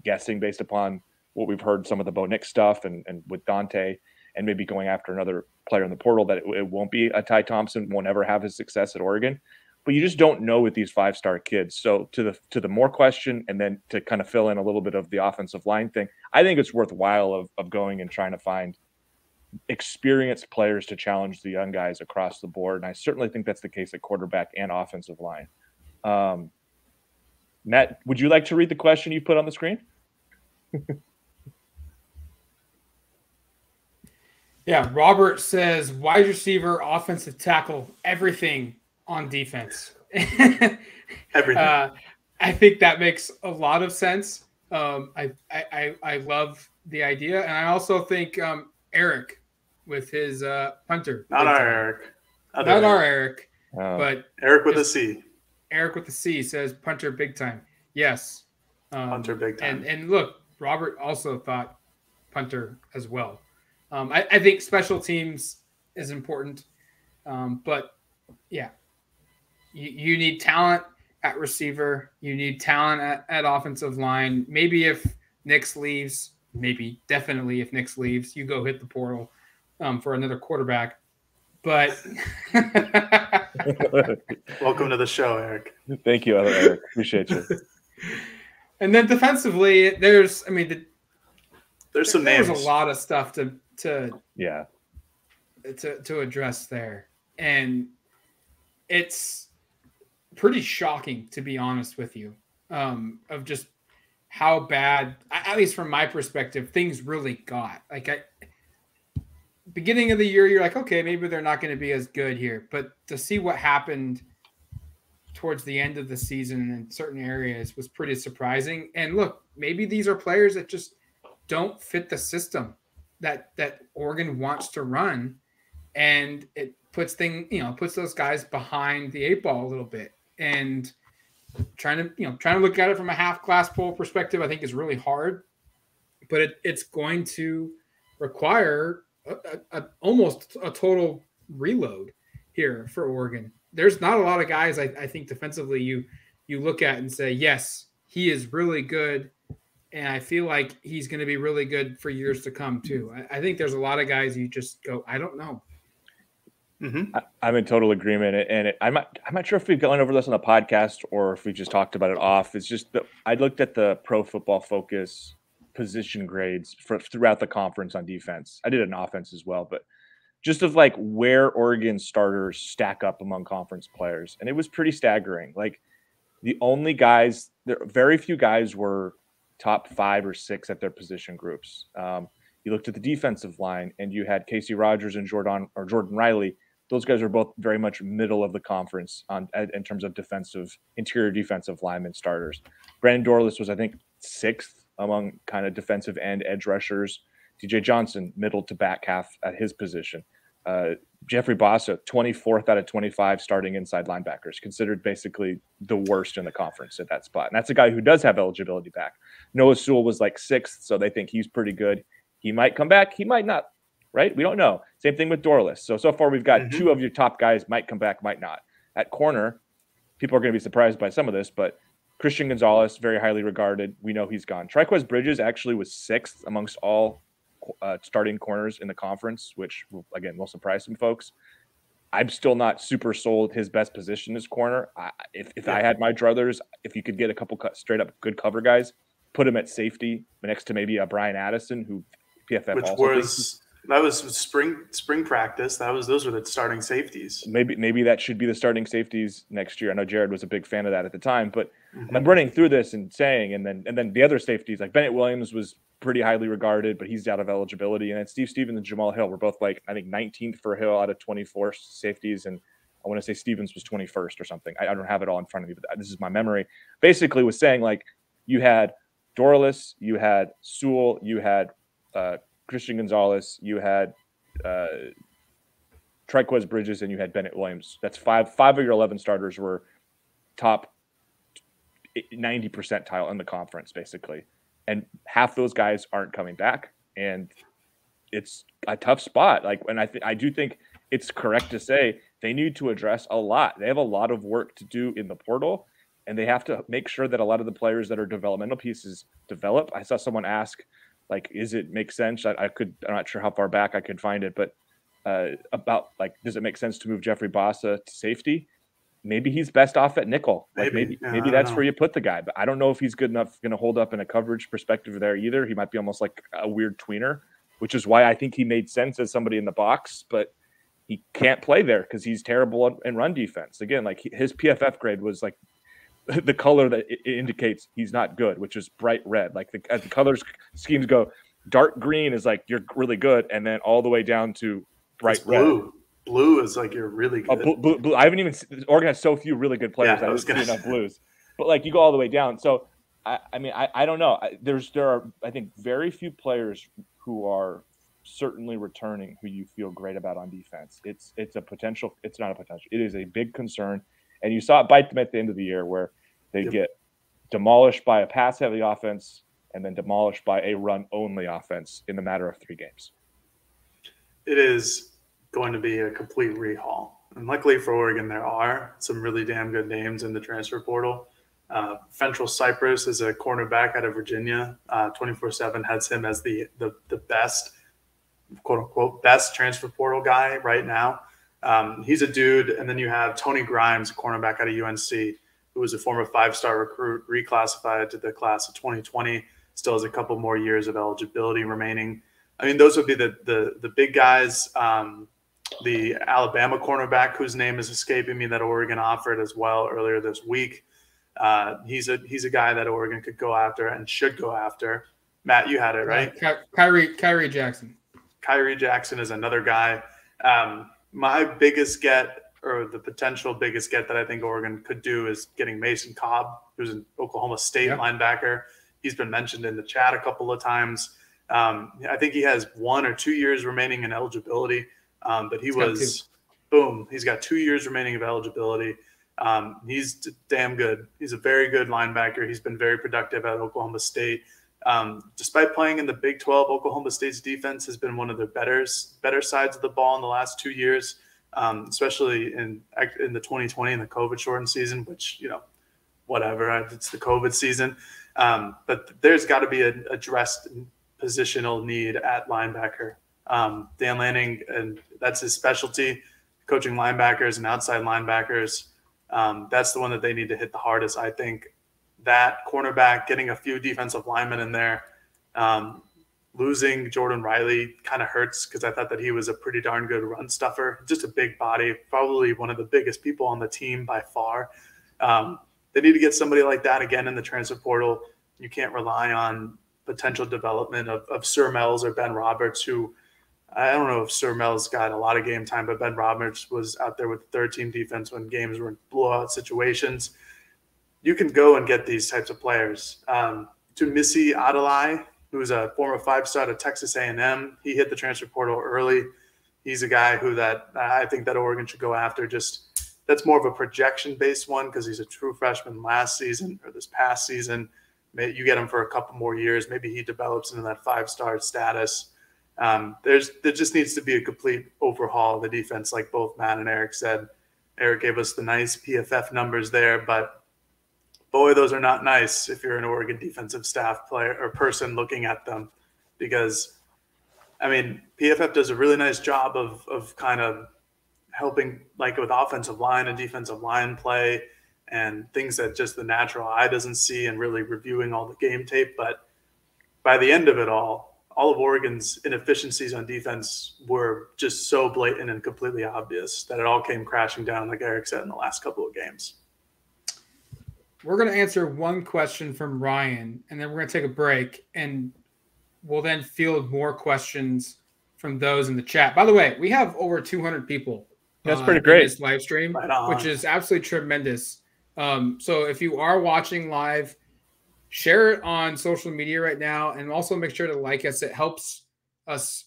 Speaker 2: guessing based upon what we've heard, some of the Bo Nix stuff and with Dante. and maybe going after another player in the portal, that it won't be a Ty Thompson, won't ever have his success at Oregon. But you just don't know with these 5-star kids. So to the more question, and then to kind of fill in a little bit of the offensive line thing, I think it's worthwhile of going and trying to find experienced players to challenge the young guys across the board. And I certainly think that's the case at quarterback and offensive line. Matt, would you like to read the question you put on the screen?
Speaker 1: Yeah, Robert says wide receiver, offensive tackle, everything on defense.
Speaker 3: Everything.
Speaker 1: I think that makes a lot of sense. I love the idea, and I also think Erik with his punter.
Speaker 3: Not our Erik.
Speaker 1: Not our Erik, but
Speaker 3: Erik with a C.
Speaker 1: Erik with the C says punter big time. Yes.
Speaker 3: Punter big time.
Speaker 1: And look, Robert also thought punter as well. I think special teams is important. But yeah, you need talent at receiver. You need talent at offensive line. Maybe if Nix leaves, definitely if Nix leaves, you go hit the portal for another quarterback. But
Speaker 3: welcome to the show, Erik.
Speaker 2: Thank you, Erik. Appreciate you.
Speaker 1: And then defensively, there's some names. There's a lot of stuff to address there, and it's pretty shocking, to be honest with you, of just how bad, at least from my perspective, things really got. Like beginning of the year, you're like, okay, maybe they're not going to be as good here, but to see what happened towards the end of the season in certain areas was pretty surprising. And look, maybe these are players that just don't fit the system that Oregon wants to run, and it puts those guys behind the 8 ball a little bit. And trying to look at it from a half glass full perspective, I think is really hard, but it's going to require almost a total reload here for Oregon. There's not a lot of guys I think defensively you look at and say, yes, he is really good, and I feel like he's going to be really good for years to come too. I think there's a lot of guys you just go, I don't know.
Speaker 2: Mm-hmm. I'm in total agreement, and I'm not sure if we've gone over this on the podcast or if we just talked about it off. It's just that I looked at the Pro Football Focus position grades throughout the conference on defense. I did an offense as well, but just of like where Oregon starters stack up among conference players, and it was pretty staggering. Like very few guys were top 5 or 6 at their position groups. You looked at the defensive line, and you had Casey Rogers and Jordan Riley. Those guys are both very much middle of the conference in terms of interior defensive lineman starters. Brandon Dorlus was, I think, 6th among kind of defensive end edge rushers. DJ Johnson, middle to back half at his position. Jeffrey Bossa, 24th out of 25 starting inside linebackers, considered basically the worst in the conference at that spot. And that's a guy who does have eligibility back. Noah Sewell was like 6th, so they think he's pretty good. He might come back. He might not, right? We don't know. Same thing with Dorlus. So far we've got 2 of your top guys might come back, might not. At corner, people are going to be surprised by some of this, but Christian Gonzalez, very highly regarded. We know he's gone. Triquez Bridges actually was 6th amongst all starting corners in the conference, which, again, will surprise some folks. I'm still not super sold. His best position is corner. If I had my druthers, if you could get a couple straight up good cover guys, put him at safety next to maybe a Brian Addison, who PFF
Speaker 3: which
Speaker 2: also
Speaker 3: was that was spring practice. Those were the starting safeties.
Speaker 2: Maybe that should be the starting safeties next year. I know Jared was a big fan of that at the time, but I'm running through this and saying, and then the other safeties like Bennett Williams was pretty highly regarded, but he's out of eligibility. And then Steve Stevens and Jamal Hill were both like, I think 19th for Hill out of 24 safeties. And I want to say Stevens was 21st or something. I don't have it all in front of me, but this is my memory. Basically was saying like you had Dorlus, you had Sewell, you had Christian Gonzalez, you had Triquez Bridges, and you had Bennett Williams. That's five of your 11 starters were top 90 percentile in the conference, basically. And half those guys aren't coming back, and it's a tough spot. Like, and I do think it's correct to say they need to address a lot. They have a lot of work to do in the portal, and they have to make sure that a lot of the players that are developmental pieces develop. I saw someone ask Like, is it make sense? I'm not sure how far back I could find it, but about like, does it make sense to move Jeffrey Bossa to safety? Maybe he's best off at nickel. Like maybe that's where you put the guy, but I don't know if he's good enough going to hold up in a coverage perspective there either. He might be almost like a weird tweener, which is why I think he made sense as somebody in the box, but he can't play there because he's terrible in run defense. Again, like his PFF grade was like the color that it indicates he's not good, which is bright red. Like as the colors schemes go, dark green is like you're really good, and then all the way down to bright red.
Speaker 3: Blue is like you're really good.
Speaker 2: Blue. I haven't even – Oregon has so few really good players. I haven't seen enough blues. But, like, you go all the way down. So, I don't know. There are, I think, very few players who are certainly returning who you feel great about on defense. It's a potential – it's not a potential. It is a big concern. And you saw it bite them at the end of the year where they get demolished by a pass-heavy offense and then demolished by a run-only offense in the matter of 3 games.
Speaker 3: It is – going to be a complete rehaul. And luckily for Oregon, there are some really damn good names in the transfer portal. Fentrell Cypress is a cornerback out of Virginia. 24/7 has him as the best, quote unquote, best transfer portal guy right now. He's a dude. And then you have Tony Grimes, a cornerback out of UNC, who was a former 5-star recruit, reclassified to the class of 2020, still has a couple more years of eligibility remaining. I mean, those would be the big guys. The Alabama cornerback, whose name is escaping me, that Oregon offered as well earlier this week. He's a guy that Oregon could go after and should go after. Matt, you had it, right?
Speaker 1: Kyrie Jackson.
Speaker 3: Kyrie Jackson is another guy. My biggest get, or the potential biggest get that I think Oregon could do, is getting Mason Cobb, who's an Oklahoma State linebacker. He's been mentioned in the chat a couple of times. I think he has 1 or 2 years remaining in eligibility. But he's got 2 years remaining of eligibility. He's damn good. He's a very good linebacker. He's been very productive at Oklahoma State. Despite playing in the Big 12, Oklahoma State's defense has been one of the better sides of the ball in the last 2 years, especially in the 2020 and the COVID shortened season, which, whatever, it's the COVID season. But there's got to be a addressed positional need at linebacker. Dan Lanning, and that's his specialty, coaching linebackers and outside linebackers. That's the one that they need to hit the hardest, I think. That cornerback, getting a few defensive linemen in there. Losing Jordan Riley kind of hurts because I thought that he was a pretty darn good run stuffer. Just a big body, probably one of the biggest people on the team by far. They need to get somebody like that again in the transfer portal. You can't rely on potential development of Sir Mells or Ben Roberts, who – I don't know if Sir Mel's got a lot of game time, but Ben Roberts was out there with the third-team defense when games were in blowout situations. You can go and get these types of players. Tunmisi Adelaide, who's a former 5-star at Texas A&M, he hit the transfer portal early. He's a guy that I think that Oregon should go after. Just that's more of a projection-based one because he's a true freshman last season or this past season. You get him for a couple more years. Maybe he develops into that 5-star status. There just needs to be a complete overhaul of the defense, like both Matt and Erik said. Erik gave us the nice PFF numbers there, but boy, those are not nice if you're an Oregon defensive staff player or person looking at them, because I mean, PFF does a really nice job of kind of helping, like with offensive line and defensive line play and things that just the natural eye doesn't see, and really reviewing all the game tape. But by the end of it all of Oregon's inefficiencies on defense were just so blatant and completely obvious that it all came crashing down, like Erik said, in the last couple of games.
Speaker 1: We're going to answer one question from Ryan, and then we're going to take a break, and we'll then field more questions from those in the chat. By the way, we have over 200 people.
Speaker 2: That's pretty great.
Speaker 1: In this live stream, which is absolutely tremendous. So if you are watching live, share it on social media right now, and also make sure to like us. It helps us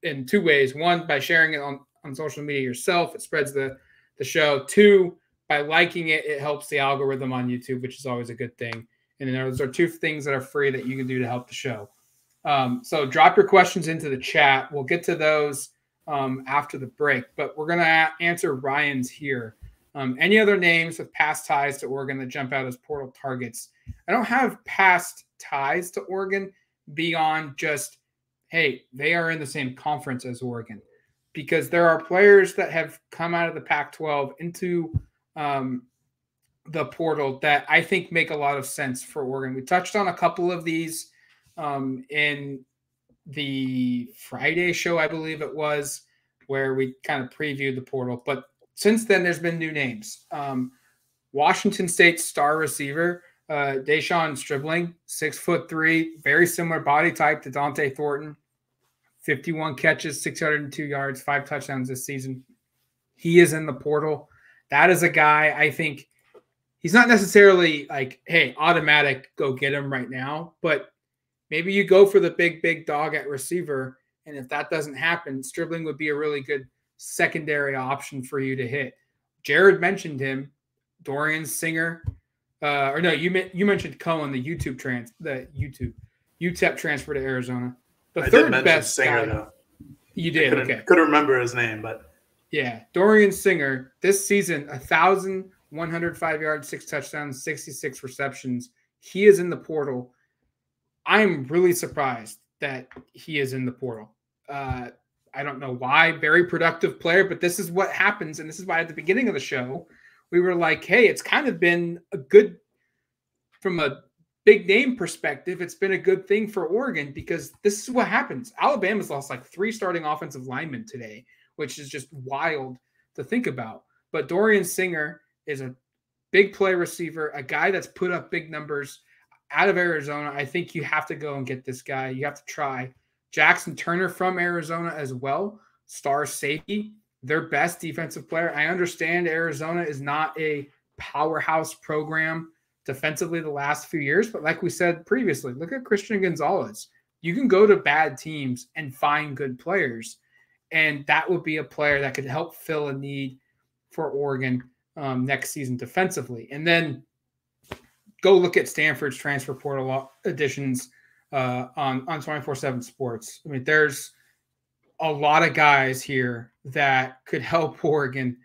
Speaker 1: in 2 ways. 1, by sharing it on social media yourself. It spreads the show. 2, by liking it, it helps the algorithm on YouTube, which is always a good thing. And then those are 2 things that are free that you can do to help the show. So drop your questions into the chat. We'll get to those after the break, but we're going to answer Ryan's here. Any other names with past ties to Oregon that jump out as portal targets? I don't have past ties to Oregon. beyond just, hey, they are in the same conference as Oregon, because there are players that have come out of the Pac-12 into the portal that I think make a lot of sense for Oregon. We touched on a couple of these in the Friday show, I believe it was, where we kind of previewed the portal. But since then, there's been new names. Washington State star receiver, Deshaun Stribling, 6'3", very similar body type to Dante Thornton, 51 catches, 602 yards, 5 touchdowns this season. He is in the portal. That is a guy, I think, he's not necessarily like, hey, automatic, go get him right now. But maybe you go for the big dog at receiver. And if that doesn't happen, Stribling would be a really good secondary option for you to hit. Jared mentioned him. Dorian Singer. You mentioned Cohen, the UTEP transfer to Arizona. The third best
Speaker 3: Singer,
Speaker 1: guy.
Speaker 3: though.
Speaker 1: You did, okay.
Speaker 3: Couldn't remember his name, but.
Speaker 1: Yeah, Dorian Singer, this season, 1,105 yards, 6 touchdowns, 66 receptions. He is in the portal. I'm really surprised that he is in the portal. I don't know why. Very productive player, but this is what happens, and this is why at the beginning of the show, we were like, hey, it's kind of been a good, from a big name perspective, it's been a good thing for Oregon, because this is what happens. Alabama's lost like 3 starting offensive linemen today, which is just wild to think about. But Dorian Singer is a big play receiver, a guy that's put up big numbers out of Arizona. I think you have to go and get this guy. You have to try. Jackson Turner from Arizona as well, star safety, their best defensive player. I understand Arizona is not a powerhouse program defensively the last few years, but like we said previously, look at Christian Gonzalez. You can go to bad teams and find good players, and that would be a player that could help fill a need for Oregon next season defensively. And then go look at Stanford's transfer portal additions on 24/7 Sports. I mean, there's a lot of guys here that could help Oregon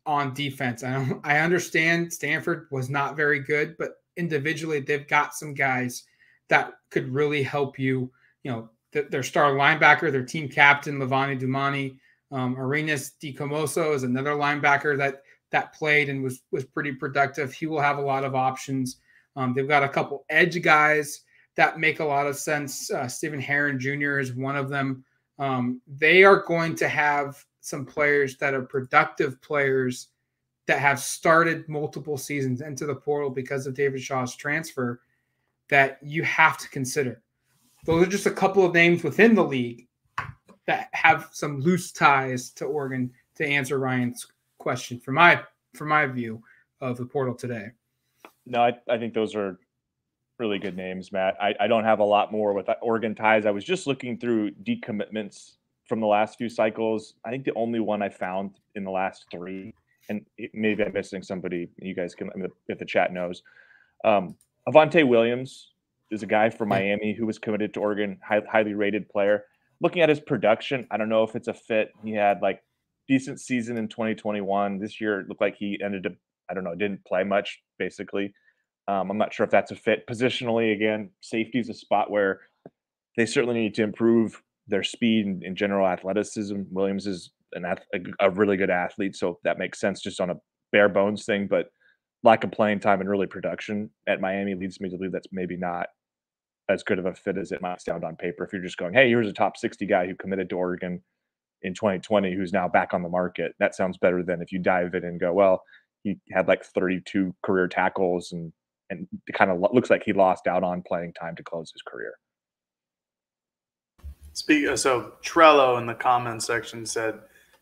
Speaker 1: on defense. I understand Stanford was not very good, but individually they've got some guys that could really help you. You know, their star linebacker, their team captain, Levani Dumani, Arenas DiComoso is another linebacker that played and was pretty productive. He will have a lot of options. They've got a couple edge guys that make a lot of sense. Stephen Herron Jr. is one of them. They are going to have some players that are productive players that have started multiple seasons into the portal because of David Shaw's transfer that you have to consider. Those are just a couple of names within the league that have some loose ties to Oregon, to answer Ryan's question from my view of the portal today.
Speaker 2: No, I think those are really good names, Matt. I don't have a lot more with Oregon ties. I was just looking through decommitments from the last few cycles. I think the only one I found in the last 3, and maybe I'm missing somebody, you guys can, if the chat knows. Avonte Williams is a guy from Miami who was committed to Oregon, highly rated player. Looking at his production, I don't know if it's a fit. He had like decent season in 2021. This year it looked like he ended up, I don't know, didn't play much basically. I'm not sure if that's a fit. Positionally, again, safety is a spot where they certainly need to improve their speed and general athleticism. Williams is a really good athlete, so that makes sense just on a bare bones thing. But lack of playing time and early production at Miami leads me to believe that's maybe not as good of a fit as it might sound on paper. If you're just going, hey, here's a top 60 guy who committed to Oregon in 2020 who's now back on the market, that sounds better than if you dive in and go, well, he had like 32 career tackles and it kind of looks like he lost out on playing time to close his career.
Speaker 3: So Trello in the comments section said,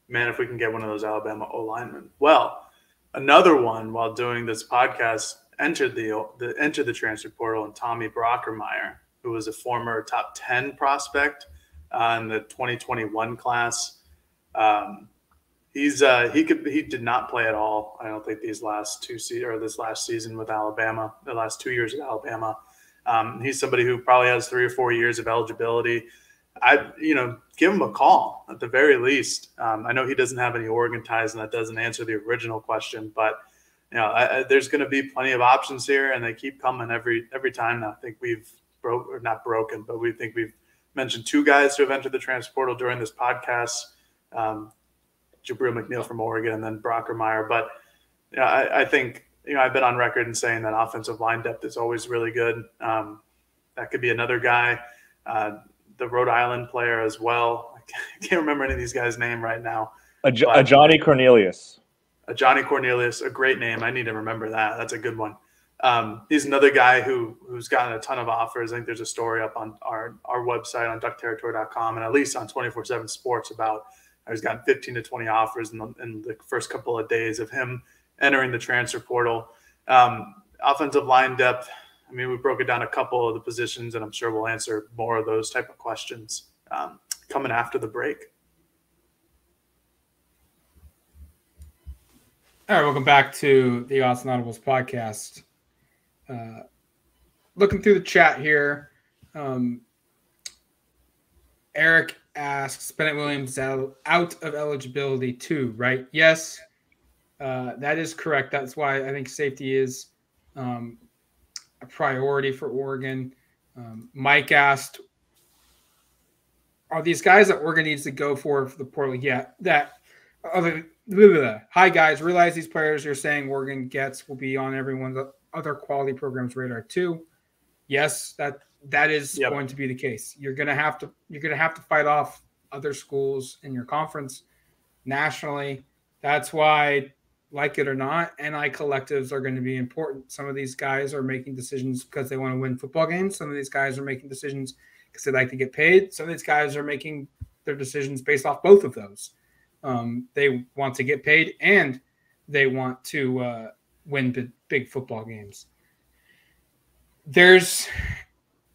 Speaker 3: man, if we can get one of those Alabama O-linemen. Well, another one while doing this podcast entered the transfer portal, and Tommy Brockermeyer, who was a former top 10 prospect in the 2021 class. He did not play at all. I don't think this last season with Alabama, the last 2 years at Alabama. He's somebody who probably has 3 or 4 years of eligibility. Give him a call at the very least. I know he doesn't have any Oregon ties, and that doesn't answer the original question, but there's going to be plenty of options here, and they keep coming every time. Now, I think we've not broken, but we think we've mentioned 2 guys who have entered the transfer portal during this podcast. Jabril McNeil from Oregon, and then Brockermeyer. But I think I've been on record in saying that offensive line depth is always really good. That could be another guy. The Rhode Island player as well. I can't remember any of these guys' name right now.
Speaker 2: A Johnny Cornelius.
Speaker 3: A Johnny Cornelius, a great name. I need to remember that. That's a good one. He's another guy who's gotten a ton of offers. I think there's a story up on our website on duckterritory.com and at least on 24/7 Sports about he's gotten 15 to 20 offers in the first couple of days of him entering the transfer portal. Offensive line depth, I mean, we broke it down a couple of the positions, and I'm sure we'll answer more of those type of questions coming after the break.
Speaker 1: All right, welcome back to the Austin Audibles podcast. Looking through the chat here, Eric asks, Bennett Williams out of eligibility too, right? Yes, that is correct. That's why I think safety is a priority for Oregon. Mike asked, are these guys that Oregon needs to go for the portal? Yeah, hi guys, realize these players you're saying Oregon gets will be on everyone's other quality programs radar too. Yes, that is going to be the case. You're gonna have to fight off other schools in your conference nationally. That's why, like it or not, NI collectives are going to be important. Some of these guys are making decisions because they want to win football games. Some of these guys are making decisions because they like to get paid. Some of these guys are making their decisions based off both of those. They want to get paid and they want to win big football games. There's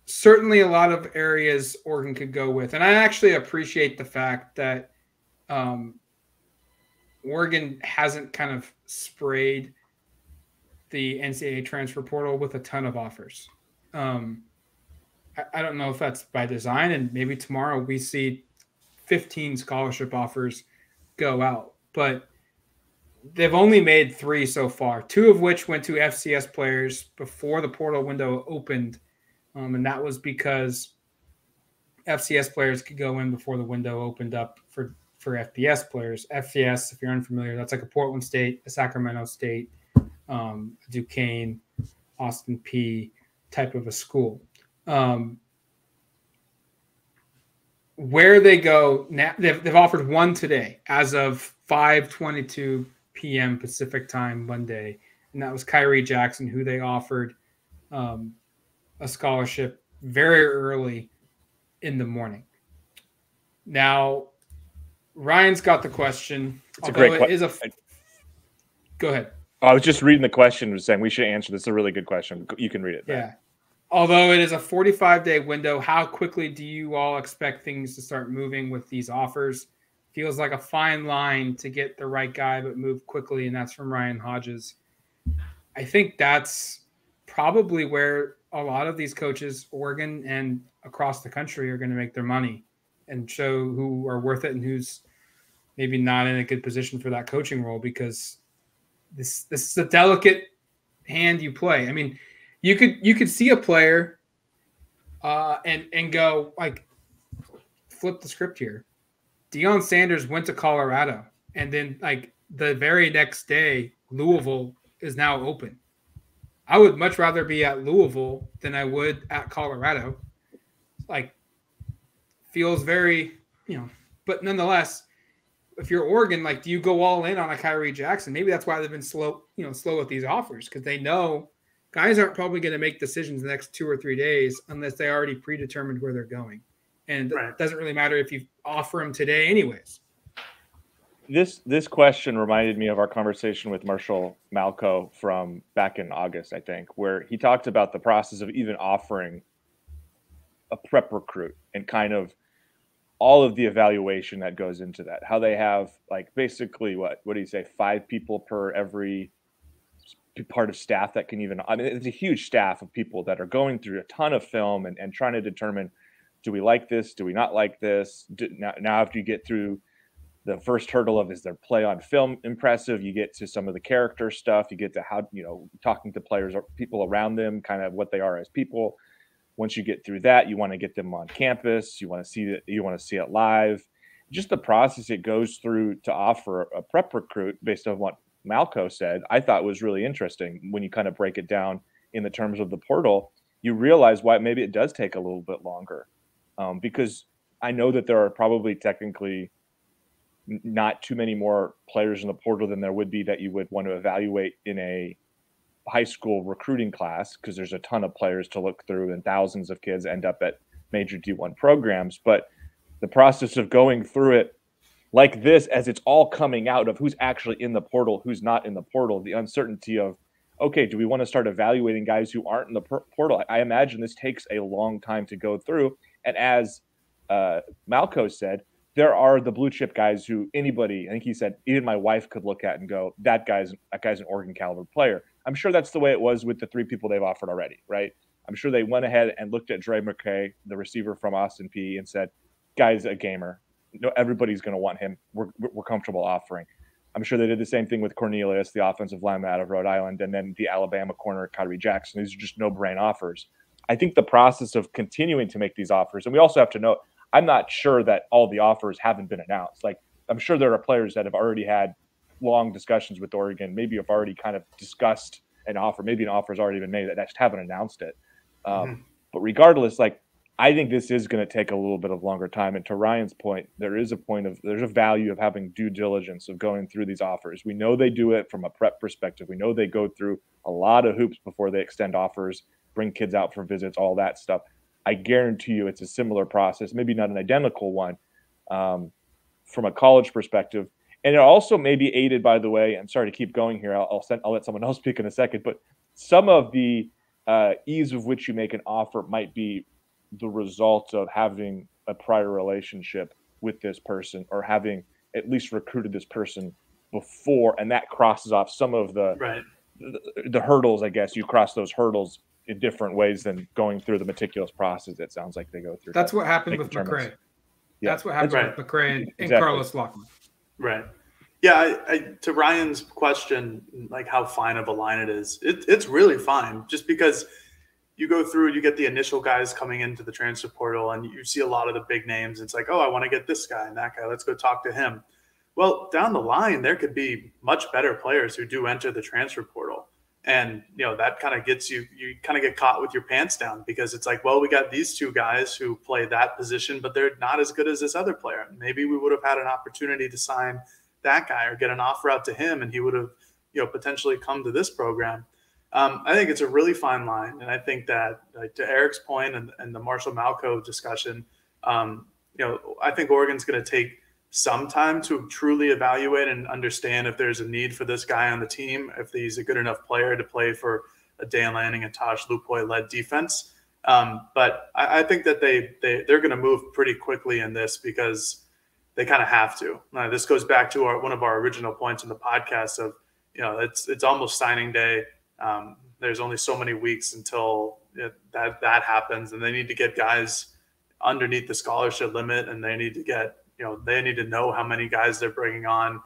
Speaker 1: certainly a lot of areas Oregon could go with. And I actually appreciate the fact that Oregon hasn't kind of sprayed the NCAA transfer portal with a ton of offers. I don't know if that's by design, and maybe tomorrow we see 15 scholarship offers go out, but they've only made 3 so far, 2 of which went to FCS players before the portal window opened. And that was because FCS players could go in before the window opened up for FBS players. FCS, if you're unfamiliar, that's like a Portland State, a Sacramento State, Duquesne, Austin P type of a school. Where they go now, they've offered 1 today as of 5:22 p.m. Pacific time Monday, and that was Kyrie Jackson, who they offered a scholarship very early in the morning. Now, Ryan's got the question.
Speaker 2: It's a great question.
Speaker 1: Go ahead.
Speaker 2: I was just reading the question, was saying we should answer this. It's a really good question. You can read it.
Speaker 1: Yeah. Although it is a 45-day window, how quickly do you all expect things to start moving with these offers? Feels like a fine line to get the right guy, but move quickly, and that's from Ryan Hodges. I think that's probably where a lot of these coaches, Oregon and across the country, are going to make their money and show who are worth it and who's maybe not in a good position for that coaching role, because this is a delicate hand you play. I mean, you could see a player and go, like, flip the script here. Deion Sanders went to Colorado, and then like the very next day, Louisville is now open. I would much rather be at Louisville than I would at Colorado. Like, feels very, but nonetheless, if you're Oregon, like, do you go all in on a Kyrie Jackson? Maybe that's why they've been slow with these offers, because they know guys aren't probably going to make decisions the next 2 or 3 days unless they already predetermined where they're going. And It doesn't really matter if you offer them today anyways.
Speaker 2: This question reminded me of our conversation with Marshall Malco from back in August, I think, where he talked about the process of even offering a prep recruit and kind of all of the evaluation that goes into that. How they have, like, basically what do you say, 5 people per every part of staff that can even, I mean, it's a huge staff of people that are going through a ton of film and trying to determine, do we like this? Do we not like this? Now after you get through the first hurdle of, is their play on film impressive? You get to some of the character stuff. You get to how, talking to players or people around them, kind of what they are as people. Once you get through that, you want to get them on campus. You want to see it live. Just the process it goes through to offer a prep recruit, based on what Malco said, I thought was really interesting. When you kind of break it down in the terms of the portal, you realize why maybe it does take a little bit longer. Because I know that there are probably technically not too many more players in the portal than there would be that you would want to evaluate in a high school recruiting class, because there's a ton of players to look through and thousands of kids end up at major D1 programs. But the process of going through it like this, as it's all coming out of who's actually in the portal, who's not in the portal, the uncertainty of, okay, do we want to start evaluating guys who aren't in the portal? I imagine this takes a long time to go through. And as Malco said, there are the blue chip guys who anybody, I think he said, even my wife could look at and go, that guy's an Oregon caliber player. I'm sure that's the way it was with the 3 people they've offered already, right? I'm sure they went ahead and looked at Dre McKay, the receiver from Austin Peay, and said, guy's a gamer. No, everybody's going to want him. We're comfortable offering. I'm sure they did the same thing with Cornelius, the offensive lineman out of Rhode Island, and then the Alabama corner, Kyrie Jackson. These are just no-brain offers. I think the process of continuing to make these offers, and we also have to note, I'm not sure that all the offers haven't been announced. Like, I'm sure there are players that have already had long discussions with Oregon, maybe have already kind of discussed an offer. Maybe an offer has already been made that just haven't announced it. But regardless, like, I think this is going to take a little bit of longer time. And to Ryan's point, there's a value of having due diligence of going through these offers. We know they do it from a prep perspective. We know they go through a lot of hoops before they extend offers, bring kids out for visits, all that stuff. I guarantee you it's a similar process, maybe not an identical one, from a college perspective. And it also may be aided, by the way, I'm sorry to keep going here. I'll let someone else speak in a second, but some of the ease of which you make an offer might be the result of having a prior relationship with this person, or having at least recruited this person before, and that crosses off some of the hurdles. I guess you cross those hurdles in different ways than going through the meticulous process it sounds like they go through.
Speaker 1: That's what happened with McCray. Yeah. That's what happened with McCray and Carlos Lockman.
Speaker 3: Right. Yeah. To Ryan's question, like how fine of a line it is, it's really fine, just because you go through, you get the initial guys coming into the transfer portal and you see a lot of the big names. It's like, oh, I want to get this guy and that guy. Let's go talk to him. Well, down the line, there could be much better players who do enter the transfer portal. And, that kind of gets you kind of get caught with your pants down, because it's like, well, we got these 2 guys who play that position, but they're not as good as this other player. Maybe we would have had an opportunity to sign that guy or get an offer out to him, and he would have, potentially come to this program. I think it's a really fine line. And I think that, like, to Erik's point and the Marshall Malco discussion, I think Oregon's going to take some time to truly evaluate and understand if there's a need for this guy on the team, if he's a good enough player to play for a Dan Lanning and Tosh Lupoy-led defense. But I think that they're going to move pretty quickly in this, because they kind of have to. This goes back to one of our original points in the podcast of, it's almost signing day. There's only so many weeks until that happens, and they need to get guys underneath the scholarship limit, and they need to get, they need to know how many guys they're bringing on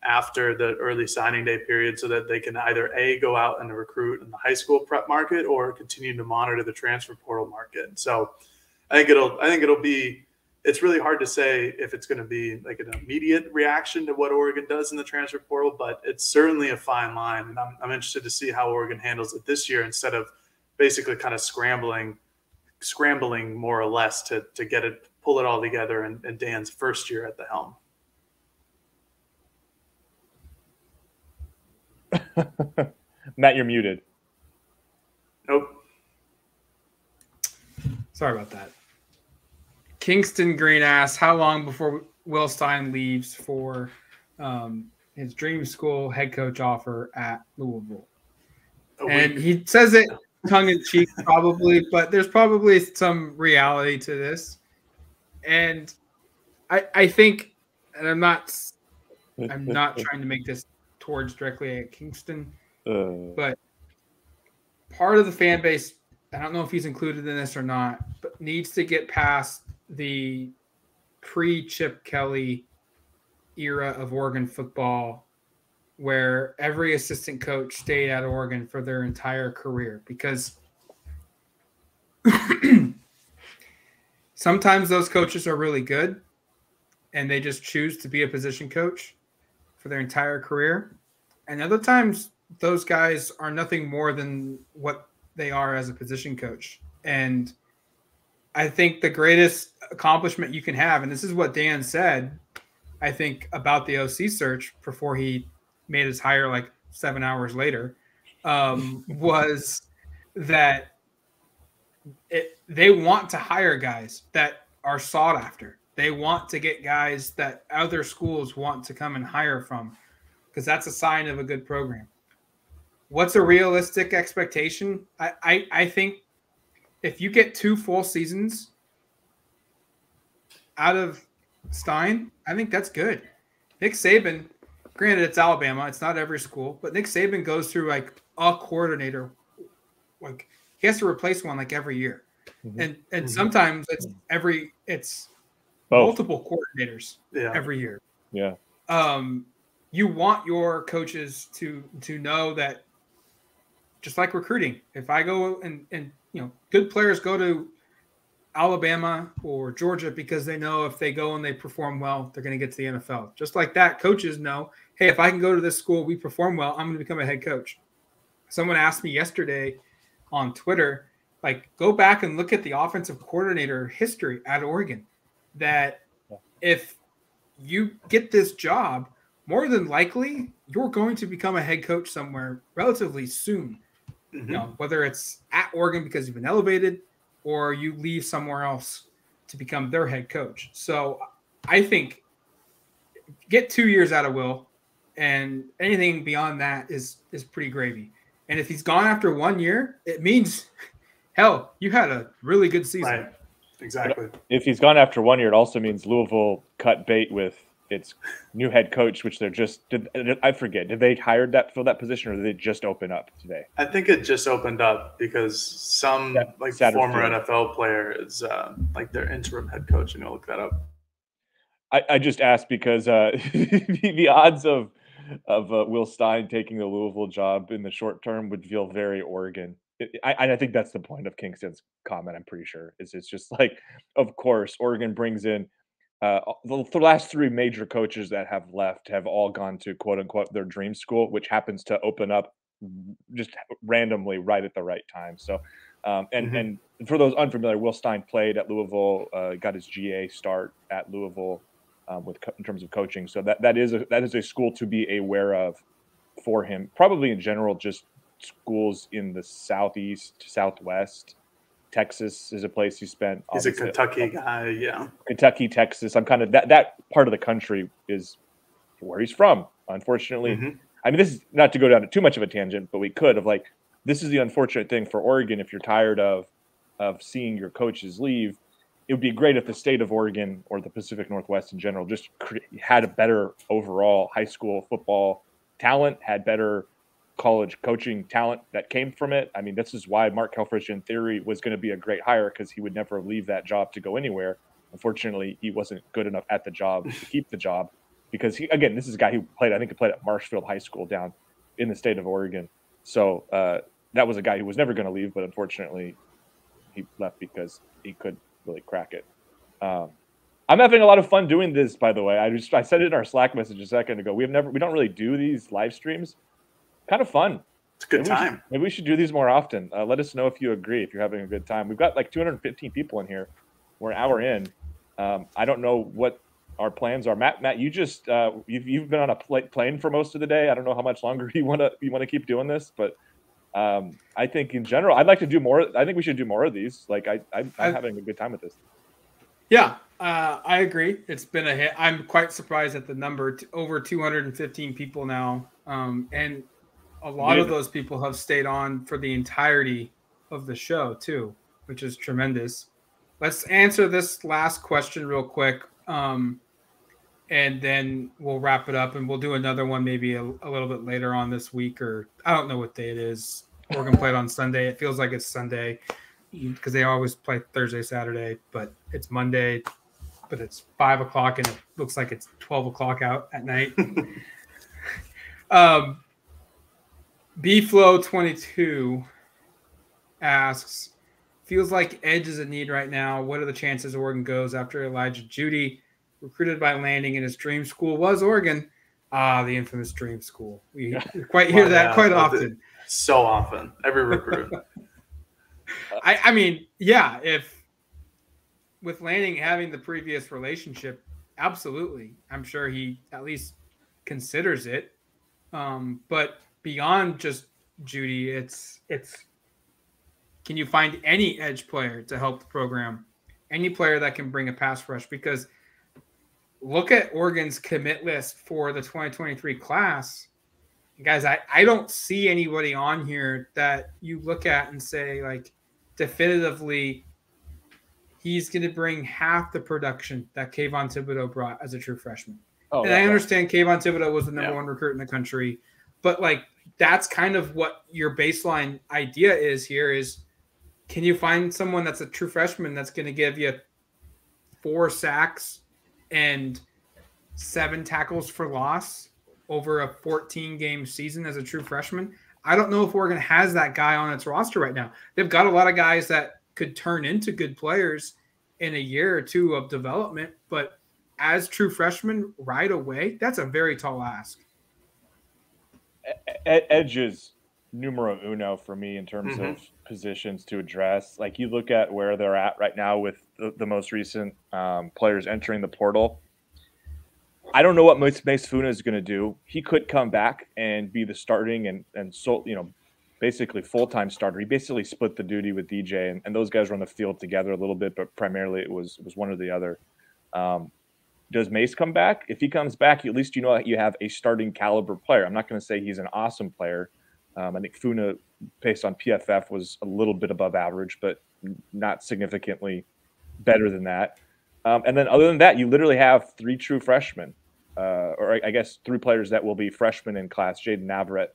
Speaker 3: after the early signing day period, so that they can either go out and recruit in the high school prep market, or continue to monitor the transfer portal market. So I think it'll be, it's really hard to say if it's going to be like an immediate reaction to what Oregon does in the transfer portal, but it's certainly a fine line. And I'm interested to see how Oregon handles it this year, instead of basically kind of scrambling more or less to pull it all together in Dan's first year at the helm.
Speaker 2: Matt, you're muted.
Speaker 3: Nope.
Speaker 1: Sorry about that. Kingston Green asks, how long before Will Stein leaves for his dream school head coach offer at Louisville? And he says it tongue-in-cheek probably, but there's probably some reality to this. And I think, and I'm not trying to make this towards directly at Kingston, but part of the fan base, I don't know if he's included in this or not, but needs to get past the pre-Chip Kelly era of Oregon football, where every assistant coach stayed at Oregon for their entire career. Because sometimes those coaches are really good and they just choose to be a position coach for their entire career. And other times those guys are nothing more than what they are as a position coach. And I think the greatest accomplishment you can have, and this is what Dan said, I think, about the OC search before he made his hire like 7 hours later, was that they want to hire guys that are sought after. They want to get guys that other schools want to come and hire from, because that's a sign of a good program. What's a realistic expectation? I think if you get 2 full seasons out of Stein, I think that's good. Nick Saban, granted it's Alabama, it's not every school, but Nick Saban goes through like a coordinator, like he has to replace one like every year. And sometimes it's multiple coordinators every year.
Speaker 2: Yeah.
Speaker 1: You want your coaches to know that, just like recruiting, if I go and good players go to Alabama or Georgia because they know if they go and they perform well, they're going to get to the NFL. Just like that, coaches know, hey, if I can go to this school, we perform well, I'm going to become a head coach. Someone asked me yesterday on Twitter, like, go back and look at the offensive coordinator history at Oregon, that if you get this job, more than likely you're going to become a head coach somewhere relatively soon. Whether it's at Oregon because you've been elevated or you leave somewhere else to become their head coach. So I think get 2 years out of Will, and anything beyond that is pretty gravy. And if he's gone after 1 year, it means, hell, you had a really good season.
Speaker 3: Right. Exactly.
Speaker 2: But if he's gone after 1 year, it also means Louisville cut bait with its new head coach, which they're just I forget. Did they fill that position, or did they just open up today?
Speaker 3: I think it just opened up because some former NFL player is like their interim head coach, and you'll look that up.
Speaker 2: I just asked because the odds of Will Stein taking the Louisville job in the short term would feel very Oregon. I think that's the point of Kingston's comment. I'm pretty sure it's just like, of course, Oregon brings in the last 3 major coaches that have left have all gone to quote unquote their dream school, which happens to open up just randomly right at the right time. So, and for those unfamiliar, Will Stein played at Louisville, got his GA start at Louisville in terms of coaching. So that is a school to be aware of for him. Probably in general, just schools in the Southeast, Southwest. Texas is a place he spent.
Speaker 3: He's a Kentucky guy, yeah.
Speaker 2: Kentucky, Texas. I'm kind of that part of the country is where he's from. Unfortunately, I mean, this is not to go down to too much of a tangent, but we could have this is the unfortunate thing for Oregon. If you're tired of seeing your coaches leave, it would be great if the state of Oregon or the Pacific Northwest in general just had a better overall high school football talent, had better college coaching talent that came from it. I mean, this is why Mark Helfrich, in theory, was going to be a great hire, because he would never leave that job to go anywhere. Unfortunately, he wasn't good enough at the job to keep the job, because this is a guy who played at Marshfield High School down in the state of Oregon. So that was a guy who was never going to leave, but unfortunately he left because he couldn't really crack it. I'm having a lot of fun doing this, by the way. I said it in our Slack message a second ago. We don't really do these live streams. Kind of fun.
Speaker 3: It's a good time.
Speaker 2: Maybe we should do these more often. Let us know if you agree, if you're having a good time. We've got like 215 people in here. We're an hour in. I don't know what our plans are. Matt, you just you've been on a plane for most of the day. I don't know how much longer you want to keep doing this, but I think in general, I'd like to do more. I think we should do more of these. I'm having a good time with this.
Speaker 1: Yeah, I agree. It's been a hit. I'm quite surprised at the number. Over 215 people now, and a lot of those people have stayed on for the entirety of the show too, which is tremendous. Let's answer this last question real quick, and then we'll wrap it up, and we'll do another one maybe a little bit later on this week, or I don't know what day it is. Oregon played on Sunday. It feels like it's Sunday because they always play Thursday, Saturday, but it's Monday, but it's 5 o'clock and it looks like it's 12 o'clock out at night. BFlow22 asks, feels like edge is a need right now. What are the chances Oregon goes after Elijah Judy, recruited by Landing in his dream school was Oregon? The infamous dream school. We quite hear that quite often.
Speaker 3: So often, every recruit.
Speaker 1: I mean, yeah, if with Lanning having the previous relationship, absolutely. I'm sure he at least considers it. But beyond just Judy, it's can you find any edge player to help the program? Any player that can bring a pass rush? Because look at Oregon's commit list for the 2023 class. Guys, I don't see anybody on here that you look at and say, like, definitively, he's going to bring half the production that Kayvon Thibodeau brought as a true freshman. And I understand Kayvon Thibodeau was the number one recruit in the country, but, like, that's kind of what your baseline idea is here is, can you find someone that's a true freshman that's going to give you 4 sacks and 7 tackles for loss over a 14-game season as a true freshman? I don't know if Oregon has that guy on its roster right now. They've got a lot of guys that could turn into good players in a year or two of development, but as true freshmen right away, that's a very tall ask.
Speaker 2: Edge is numero uno for me in terms of positions to address. Like, you look at where they're at right now with the most recent players entering the portal. I don't know what Mace Funa is going to do. He could come back and be the starting and so, basically full-time starter. He basically split the duty with DJ, and those guys were on the field together a little bit, but primarily it was one or the other. Does Mace come back? If he comes back, at least you have a starting caliber player. I'm not going to say he's an awesome player. I think Funa, based on PFF, was a little bit above average, but not significantly better than that. And then other than that, you literally have 3 true freshmen, or I guess 3 players that will be freshmen in class. Jaden Navarrete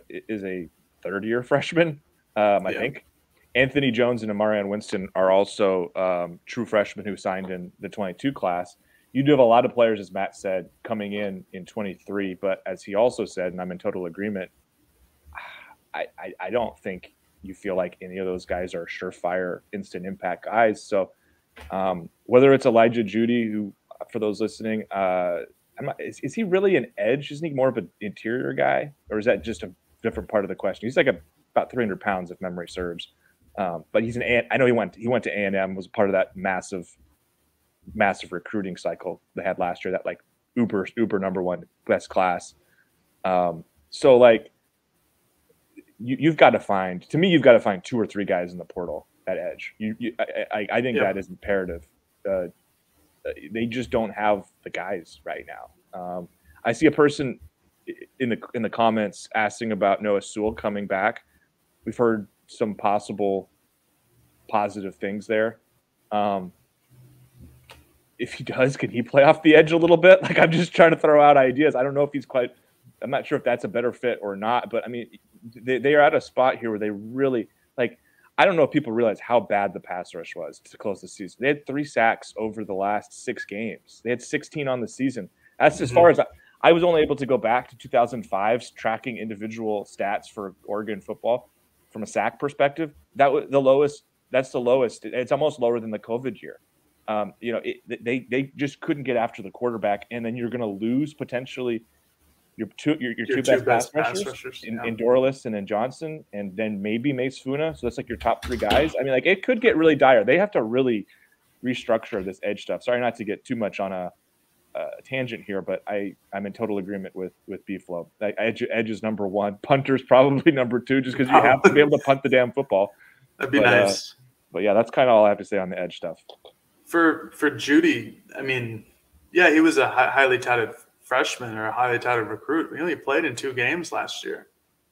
Speaker 2: is a third-year freshman, I think. Anthony Jones and Amarian Winston are also true freshmen who signed in the 22 class. You do have a lot of players, as Matt said, coming in 23, but as he also said, and I'm in total agreement, I don't think you feel like any of those guys are surefire instant impact guys. So whether it's Elijah Judy, who, for those listening, is he really an edge? Isn't he more of an interior guy, or is that just a different part of the question? He's like about 300 pounds, if memory serves. But he's I know he went to A&M, was part of that massive recruiting cycle they had last year, that like uber number one best class. So like you've got to find 2 or 3 guys in the portal at edge. I think that is imperative. They just don't have the guys right now. I see a person in the comments asking about Noah Sewell coming back. We've heard some possible positive things there. If he does, can he play off the edge a little bit? Like, I'm just trying to throw out ideas. I don't know if he's quite – I'm not sure if that's a better fit or not. But, I mean, they are at a spot here where they really – like, I don't know if people realize how bad the pass rush was to close the season. They had 3 sacks over the last 6 games. They had 16 on the season. That's as far as I was only able to go back to 2005's tracking individual stats for Oregon football from a sack perspective. That was the lowest. That's the lowest. It's almost lower than the COVID year. They just couldn't get after the quarterback, and then you're going to lose potentially your two best pass rushers in Dorless and in Johnson, and then maybe Mace Funa. So that's like your top 3 guys. I mean, like, it could get really dire. They have to really restructure this edge stuff. Sorry not to get too much on a tangent here, but I'm in total agreement with B-Flow. Edge is number 1. Punter's probably number 2, just because you have to be able to punt the damn football.
Speaker 3: That'd be nice.
Speaker 2: But yeah, that's kind of all I have to say on the edge stuff.
Speaker 3: For Judy, I mean, yeah, he was a highly touted freshman or a highly touted recruit. He only played in 2 games last year.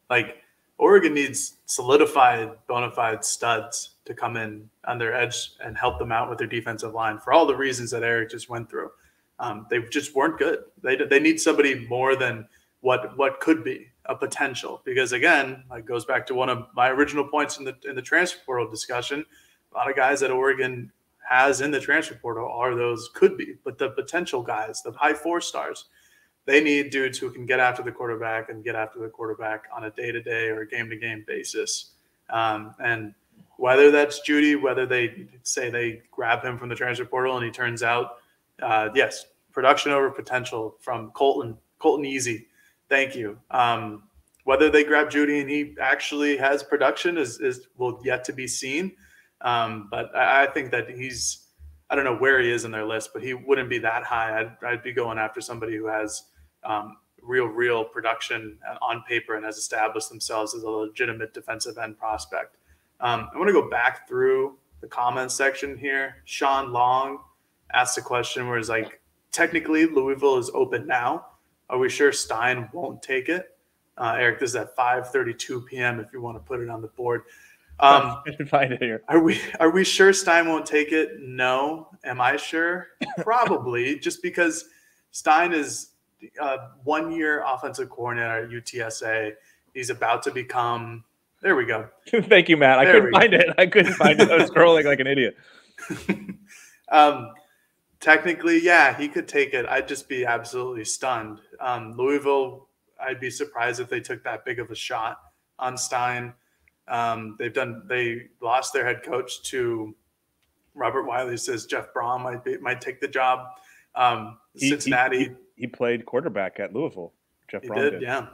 Speaker 3: Like, Oregon needs solidified, bona fide studs to come in on their edge and help them out with their defensive line for all the reasons that Erik just went through. They just weren't good. They need somebody more than what could be a potential. Because again, it goes back to one of my original points in the transfer portal discussion. A lot of guys that Oregon has in the transfer portal are those could be, but the potential guys, the high 4 stars, they need dudes who can get after the quarterback and get after the quarterback on a day-to-day or game-to-game basis. And whether that's Judy, whether they say they grab him from the transfer portal and he turns out, yes, production over potential from Colton Easy. Thank you. Whether they grab Judy and he actually has production is will yet to be seen. But I think that I don't know where he is in their list, but he wouldn't be that high. I'd be going after somebody who has real production on paper and has established themselves as a legitimate defensive end prospect. I want to go back through the comments section here. Sean Long asked a question where it's like, technically Louisville is open now. Are we sure Stein won't take it? Erik, this is at 5:32 p.m. if you want to put it on the board.
Speaker 2: I can find it here.
Speaker 3: Are we sure Stein won't take it? No. Am I sure? Probably, just because Stein is 1 year offensive coordinator at UTSA. He's about to become. There we go.
Speaker 2: Thank you, Matt. I couldn't find it. I was scrolling like an idiot.
Speaker 3: Technically, yeah, he could take it. I'd just be absolutely stunned. Louisville, I'd be surprised if they took that big of a shot on Stein. They lost their head coach to Robert Wiley. Says Jeff Brom might take the job. Cincinnati.
Speaker 2: He played quarterback at Louisville. Jeff Brom did.
Speaker 3: Yeah.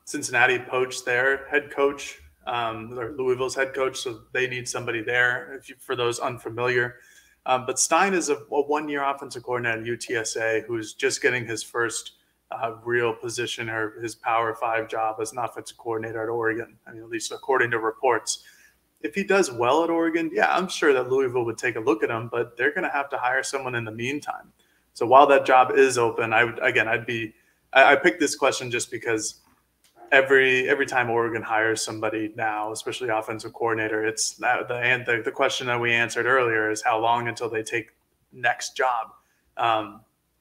Speaker 3: Cincinnati poached their head coach, or Louisville's head coach, so they need somebody there. For those unfamiliar, but Stein is a 1 year offensive coordinator at UTSA who's just getting his first real position or his Power 5 job as an offensive coordinator at Oregon. I mean, at least according to reports. If he does well at Oregon, yeah, I'm sure that Louisville would take a look at him, but they're going to have to hire someone in the meantime. So while that job is open, I picked this question just because every time Oregon hires somebody now, especially offensive coordinator, it's the question that we answered earlier is how long until they take next job.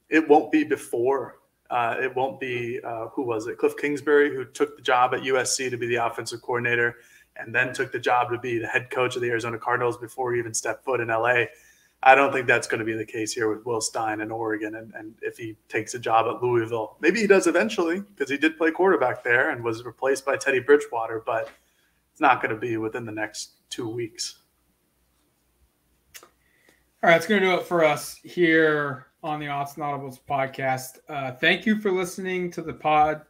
Speaker 3: It won't be before. It won't be who was it? Cliff Kingsbury, who took the job at USC to be the offensive coordinator, and then took the job to be the head coach of the Arizona Cardinals before he even stepped foot in LA. I don't think that's going to be the case here with Will Stein in Oregon. And if he takes a job at Louisville, maybe he does eventually because he did play quarterback there and was replaced by Teddy Bridgewater, but it's not going to be within the next 2 weeks.
Speaker 1: All right, it's going to do it for us here on the Odds and Audibles podcast. Thank you for listening to the pod.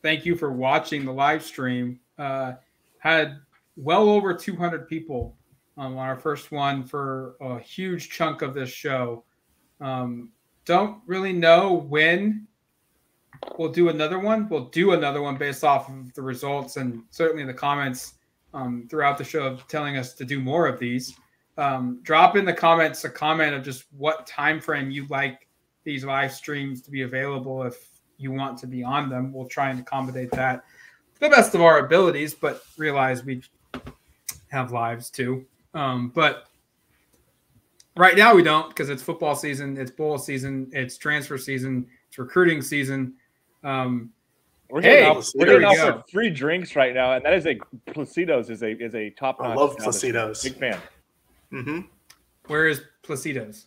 Speaker 1: Thank you for watching the live stream. Had well over 200 people on our first one for a huge chunk of this show. Don't really know when we'll do another one. We'll do another one based off of the results and certainly the comments throughout the show telling us to do more of these. Drop in the comments a comment of just what time frame you'd like these live streams to be available if you want to be on them. We'll try and accommodate that to the best of our abilities, but realize we have lives too. But right now we don't because it's football season, it's bowl season, it's transfer season, it's recruiting season.
Speaker 2: We're getting offered free drinks right now, and that is Placido's is a top notch.
Speaker 3: I love Placido's.
Speaker 2: Big fan.
Speaker 3: Mm-hmm.
Speaker 1: Where is Placido's?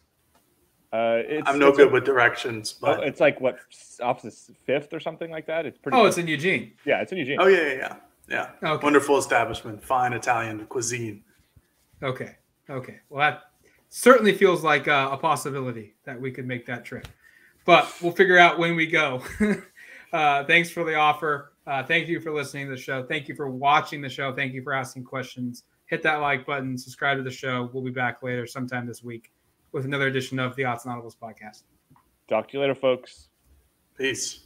Speaker 3: I'm no good with directions, but
Speaker 2: it's like what off the 5th or something like that. It's pretty.
Speaker 1: Oh, it's in Eugene.
Speaker 2: Yeah, it's in Eugene.
Speaker 3: Oh yeah.
Speaker 1: Okay.
Speaker 3: Wonderful establishment, fine Italian cuisine.
Speaker 1: Okay. Well, that certainly feels like a possibility that we could make that trip, but we'll figure out when we go. Thanks for the offer. Thank you for listening to the show. Thank you for watching the show. Thank you for asking questions. Hit that like button. Subscribe to the show. We'll be back later sometime this week with another edition of the Odds and Audibles podcast.
Speaker 2: Talk to you later, folks.
Speaker 3: Peace.